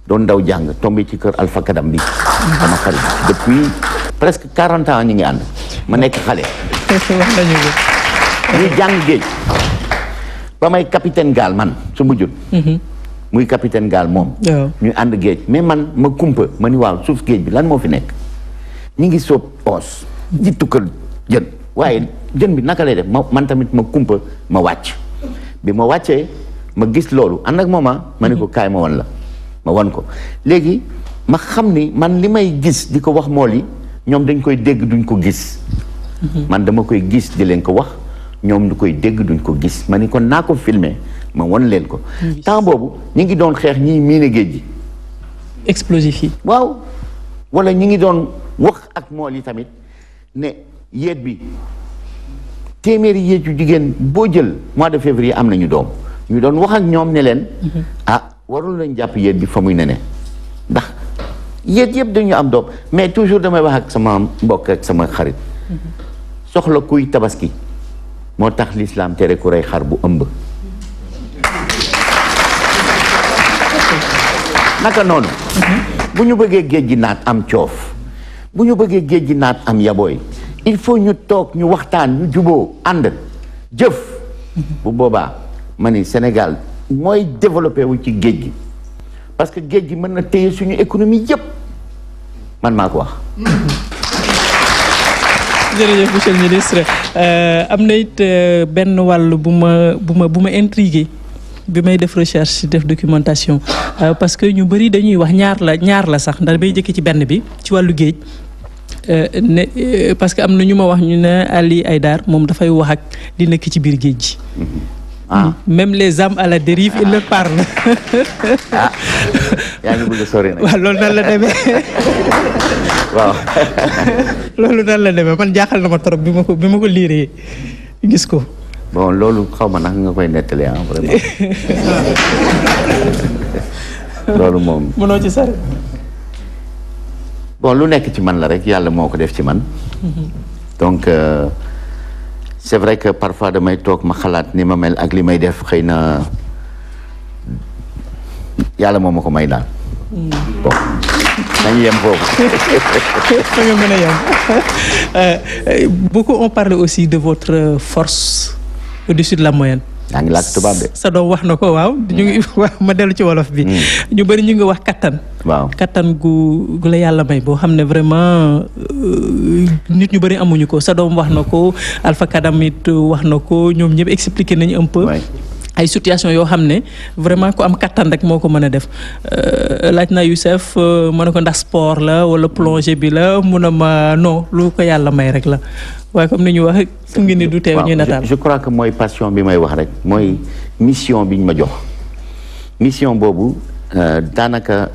doon ndaw jàng tombé ci kër Alpha Kadam bi sama xarit depuis presque 40 ans ñu ngi ànd ma nekk xale ñuy jàng géej ba may capitaine gaal man Soumbédioune muy capitaine gaal moom ñu ànd géej mais man ma kumpa ma ni waaw suuf géej bi lan moo fi nekk ñi ngi soob oos di tukkal jën waaye jën bi naka lay def man tamit ma kumpa ma wàcc bi ma wàccee ma gis loolu ànd ak mooma ma ne ko kaay ma won la ma won ko léegi ma xam ni man li may gis di ko wax mool yi ñoom dañ koy dégg duñ ko gis man dama koy gis di leen ko wax ñoom du koy dégg duñ ko gis ma ni kon naa ko filmer ma won leen ko temps boobu ñi ngi doon xeex ñiy miine géej gi explosif yi waaw wala ñi ngi doon wax ak mool yi tamit ne yéet bi téeméeri yéet yu jigéen boo jël mois de février am nañu doom ñu doon wax ak ñoom ne leen warul lañ jàpp yéet bi fa muy nene ndax yéet yëpp dañu am doom mais toujours damay wax ak sama mbokk ak sama xarit soxla kuy tabaski moo tax l'islam tere ku rey xar bu ëmb naka noonu bu ñu bëggee géej gi naat am coof bu ñu bëggee géej gi naat am yabooy il faut ñu toog ñu waxtaan ñu juboo ànd jëf bu boobaa ma ni Sénégal mooy développé wu ci géej gi parce que géej gi mën na téye suñu économie yëpp man maa ko wax jërëjëf monsieur le ministre am na it benn wàll bu ma intrigué bi may def recherche def documentation parce que ñu bëri dañuy wax ñaar la sax ndax bay jëkk ci benn bi ci wàllu géej ne parce que am na ñu ma wax ñu ne Ali Aïdara moom dafay wax ak li nekk ci biir géej gi Même les âmes à la dérive, ils leur parlent. yaa ngi bëgg a sori nag. waaw loolu nan la demee. waaw. loolu nan la demee man jaaxal na ma trop bi ma ko liiree gis ko. bon loolu xaw ma naka nga koy nettali vraiment. loolu moom. mënoo ci sori. bon lu nekk ci man la rek yàlla moo ko def ci man. donc c'est vrai que parfois damay toog ma xalaat ni ma mel ak li may def xëy na yàlla moo ma ko may daal. bon nañu yem foofu. fa nga mën a yem. beaucoup ont parlé aussi de votre force au-dessus de la moyenne. yaa ngi làkk tubaab de. sa doom wax na ko waaw ñu ngi wax ma dellu ci wolof bi. ñu bëri ñu ngi wax kattan. waaw kattan gu la yàlla may boo xam ne vraiment nit ñu bëri amuñu ko sa doom wax na ko Alpha Kadam it wax na ko ñoom ñëpp expliqué nañu un peu. ay situation yoo xam ne vraiment ku am kattan rek moo ko mën a def laaj na Youssef ma ne ko ndax sport la wala plongée bi la mun a ma non lu ko yàlla may rek la waaye comme ni ñu wax fu ngi ni du teew ñuy nataal. je crois que mooy passion bi may wax rek mooy mission biñ ma jox mission boobu daanaka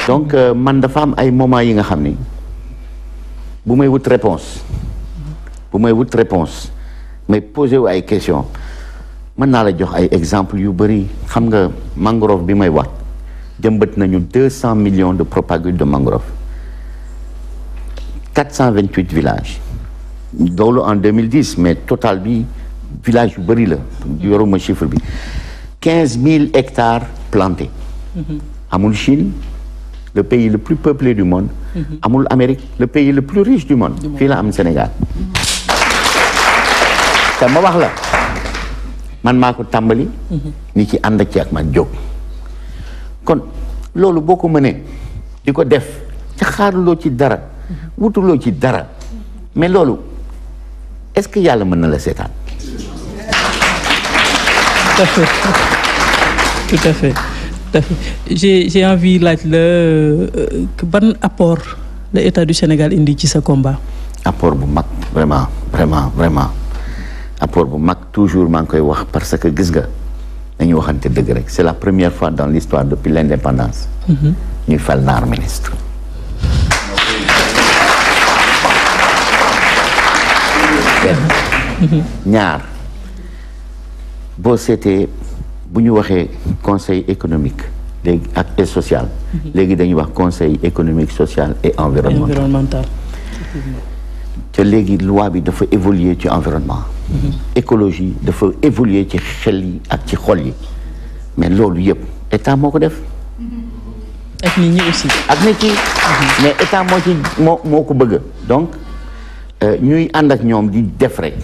donc man dafa am ay moments yi nga xam ni bu may wut réponse mais posé wu ay question mën naa la jox ay exemple yu bëri xam nga mangrove bi may wax jëmbat nañu 200 millions de propagules de mangrove 428 villages loolu en 2010 mais total bi village yu bëri la yoruma chiffre bi 15 000 hectares plantés. amul Chine le pays le plus peuplé du monde. amul Amérique le pays le plus riche du monde. fii la am Sénégal. te ma wax la man maa ko tàmbali. ni ci ànd ci ak man jóg. kon loolu boo ko mënee di ko def ca xaaruloo ci dara wutuloo ci dara mais loolu est-ce que yàlla mën na la seetaan. tout à fait j'ai envie laaj la ban apport la État du Sénégal indi ci sa combat. apport bu mag vraiment apport bu mag toujours maa ngi koy wax parce que gis nga dañuy waxante dëgg rek c'est la première fois dans l'histoire depuis l'indépendance ñuy fal naar ministre. ñaar boo seetee bu ñu waxee conseil économique léegi ak et social léegi dañuy wax conseil économique social et environnemental te léegi loi bi dafa évoluer ci environnement écologie dafa évoluer ci xel yi ak ci xol yi mais loolu yëpp état moo ko def ak nit ñi aussi ak nit ñi mais état moo ko bëgg donc ñuy ànd ak ñoom di def rek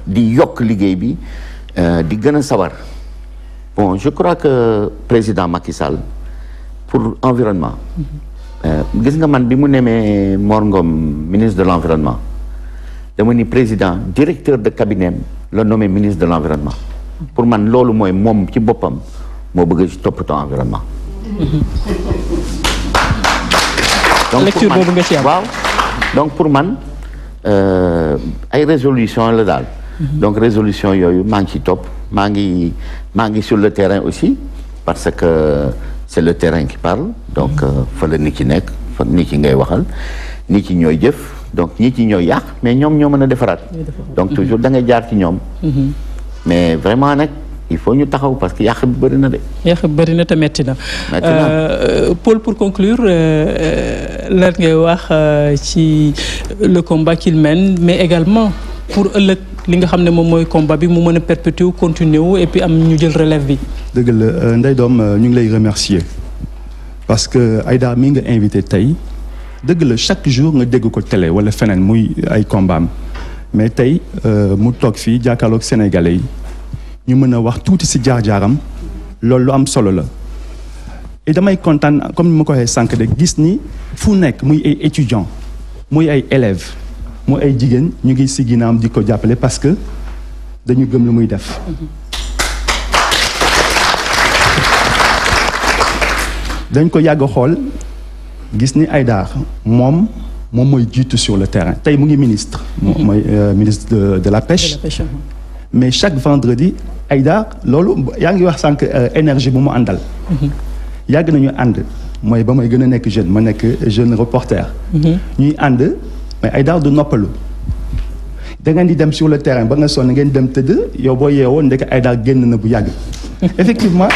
di yokk liggéey bi di gën a sawar bon je crois que président Macky Sall pour environnement gis nga man bi mu nemee Mor Ngom ministre de l'environnement dama ni président directeur de cabinet la nommé ministre de l'environnement pour man loolu mooy moom ci boppam moo bëgg ci toppatoo environnement donc lecture boobu nga ci am waaw donc pour man ay résolution la daal donc résolution yooyu maa ngi ci topp maa ngi sur le terrain aussi parce que c'est le terrain qui parle donc fa la nit ci nekk fa nit ci ngay waxal nit ci ñooy jëf donc nit ci ñooy yàq mais ñoom ñoo mën a defaraat donc toujours da ngay jaar ci ñoom mais vraiment nag il faut ñu taxaw parce que yàq bi bëri na de. yàq bi bëri na te metti na. Paul pour conclure lan ngay wax ci le combat qu'il mène mais également pour ëllëg li nga xam ne moom mooy combat bi mu mën a perpétuer continuer wu et puis am ñu jël relève bi. dëgg la Ndeye Dom ñu ngi lay remercier parce que Aïda mi nga invité tey dëgg la chaque jour nga dégg ko télé wala feneen muy ay combat am mais tey mu toog fii jàkkaarloog sénégalais yi ñu mën a wax tuuti ci jaar-jaaram loolu lu am solo la et damay kontaan comme ni ma ko waxee sànq de gis ni fu nekk muy ay étudiants muy ay élèves muy ay jigéen ñu ngi ci ginnaawam di ko jàppale parce que dañu gëm lu muy def. dañ ko yàgg xool gis ni Aïda moom moom mooy jiitu sur le terrain tey mu ngi ministre. mooy ministre de la pêche. Mais chaque vendredi Aïda loolu yaa ngi wax sànq énergie bu mu àndal. yàgg nañu ànd mooy ba may gën a nekk jeune ma nekk jeune reporter. ñuy ànd mais Aïda du noppalu. da ngeen di dem sur le terrain ba nga sonn ngeen dem tëdd yow boo yeewoo ndeke Aïda génn na bu yàgg. Effectivement.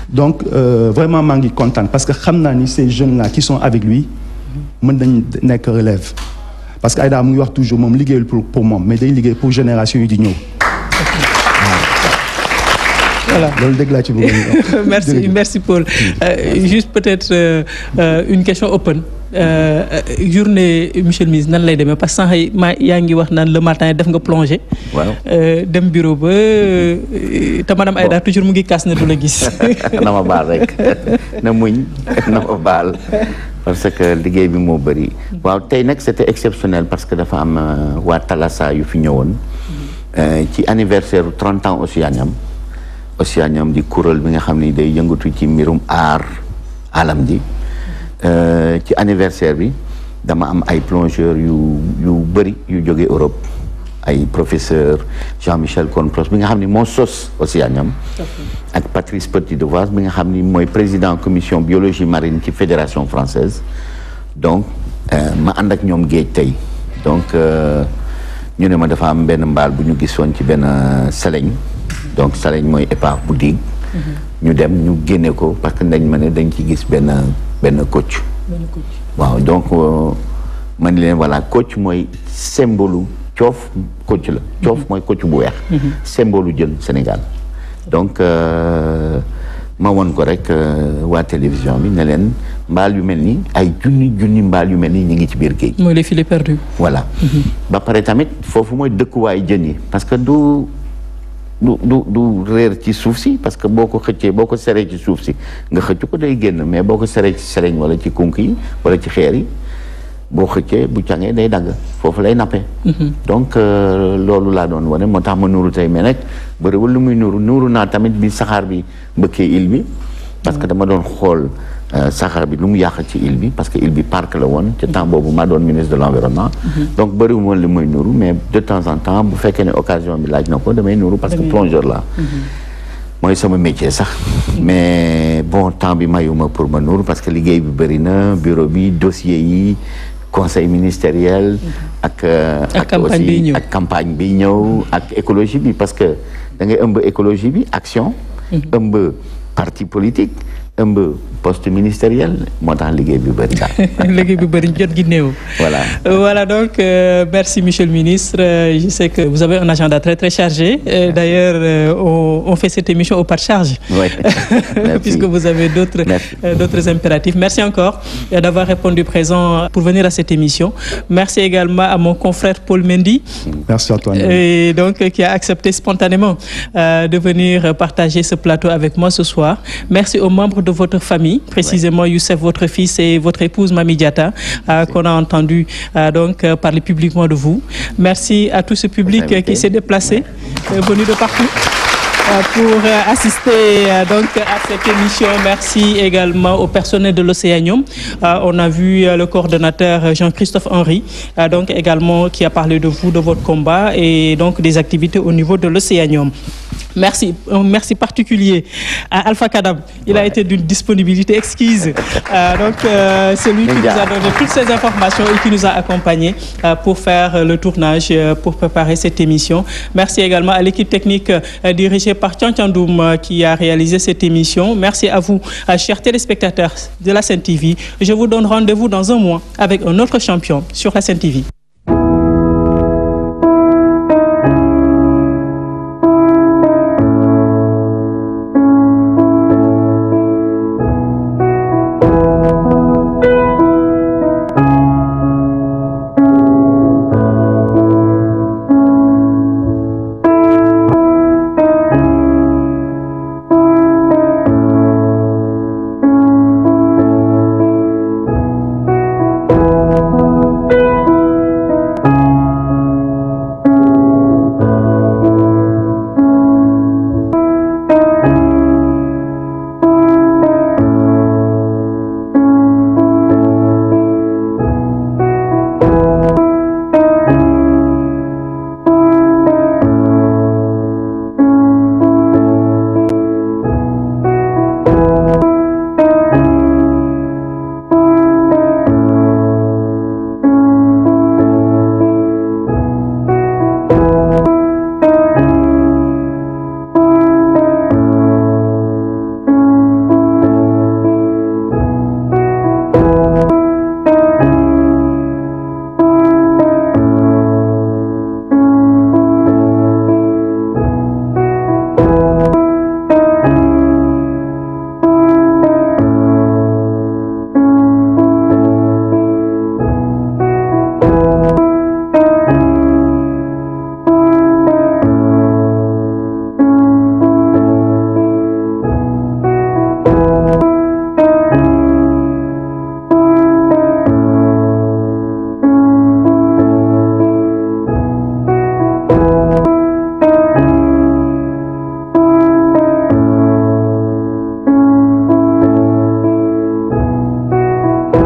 Donc vraiment maa ngi kontaan parce que xam naa ni ces jeunes là qui sont avec lui mën nañ nekk relève parce que Aïda mu ngi wax toujours moom liggéeyul pour moom mais day liggéey pour génération yi di ñëw. Voilà. loolu dëgg laa ci bëgg. Merci Paul. Juste peut-être une question open. Journée monsieur le ministre nan lay demee parce que sànq yaa ngi wax naan le matin def nga plongée. waaw dem bureau ba te madame Aïda toujours mu ngi kaas ne du la gis. na ma baal rek na muñ na ma baal parce que liggéey bi moo bëri. waaw tey nag c'était exceptionnel parce que dafa am waa Talassa yu fi ñëwoon. ci anniversaire 30 ans Océanium di kuréel bi nga xam ni day yëngatu ci mbirum aar alam ji. ci anniversaire bi dama am ay plongeurs yu bëri yu jóge Europe ay professeur Jean-Michel Cohn-Prost bi nga xam ni moo sos Océanium ak Patrice Petit-Devoise bi nga xam ni mooy président commission biologie marine ci fédération française donc ma ànd ak ñoom géej tey donc ñu ne ma dafa am benn mbaal bu ñu gisoon ci benn seleñ donc seleñ mooy épave bu diig ñu dem ñu génne ko parce que dañ ma ne dañ ci gis benn coach waaw donc ma ni leen voilà coach mooy symbole coof coach la coof mooy coach bu weex symbole jën Sénégal donc ma won ko rek waa télévision bi ne leen mbaal yu mel ni ay junni mbaal yu mel ni ñu ngi ci biir géej mooy les filets perdus voilà ba pare tamit foofu mooy dëkkuwaay jën yi parce que du réer ci suuf si parce que boo ko xëccee boo ko seree ci suuf si nga xëcc ko day génn mais boo ko seree ci sereñ wala ci kunk yi wala ci xeer yi boo xëccee bu cangee day dagg foofu lay nappe donc loolu laa doon wane moo tax ma nuuru tey mais nag bëriwul lu muy nuuru naa tamit bi saxaar bi mbëkkee île bi parce que dama doon xool saxaar bi lu mu yàq ci île bi parce que île bi parc la woon ci temps boobu maa doon ministre de l'environnement donc bëriwul woon li muy nuuru mais de temps en temps bu fekkee ne occasion bi laaj na ko damay nuuru parce que plongeur la mooy sama métier sax mais bon temps bi mayuma pour ma nuuru parce que liggéey bi bëri na bureau bi dossier yi conseil ministériel ak aussi ak campagne bi ñëw ak écologie bi parce que da ngay ëmb écologie bi action ëmb parti politique ëmb poste ministériel moo tax liggéey bi bëri daal. liggéey bi bëri jot gi néew. Voilà donc merci monsieur le ministre. Je sais que vous avez un agenda très très chargé. D'ailleurs on fait cette émission au pas de charge. Oui. Puisque vous avez d'autres impératifs. Merci encore d'avoir répondu présent pour venir à cette émission. Merci également à mon confrère Paul Mendy. Merci à toi. Et donc qui a accepté spontanément de venir partager ce plateau avec moi ce soir. Merci aux membres de votre famille, précisément Youssef, votre fils, et votre épouse Mami Diatta, qu'on a entendu donc parler publiquement de vous. Merci à tout ce public qui s'est déplacé, venu de partout, pour assister donc à cette émission. Merci également au personnel de l'Océanium. On a vu le coordonnateur Jean-Christophe Henry, donc également qui a parlé de vous, de votre combat et donc des activités au niveau de l'Océanium. Merci, un merci particulier à Alpha Kadam. Il a été d'une disponibilité exquise. Donc, c'est lui qui nous a donné toutes ces informations et qui nous a accompagnés pour faire le tournage, pour préparer cette émission. Merci également à l'équipe technique dirigée par Tiantiandoum qui a réalisé cette émission. Merci à vous, chers téléspectateurs de la Sen TV. Je vous donne rendez-vous dans un mois avec un autre champion sur la Sen TV.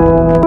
Sénégal.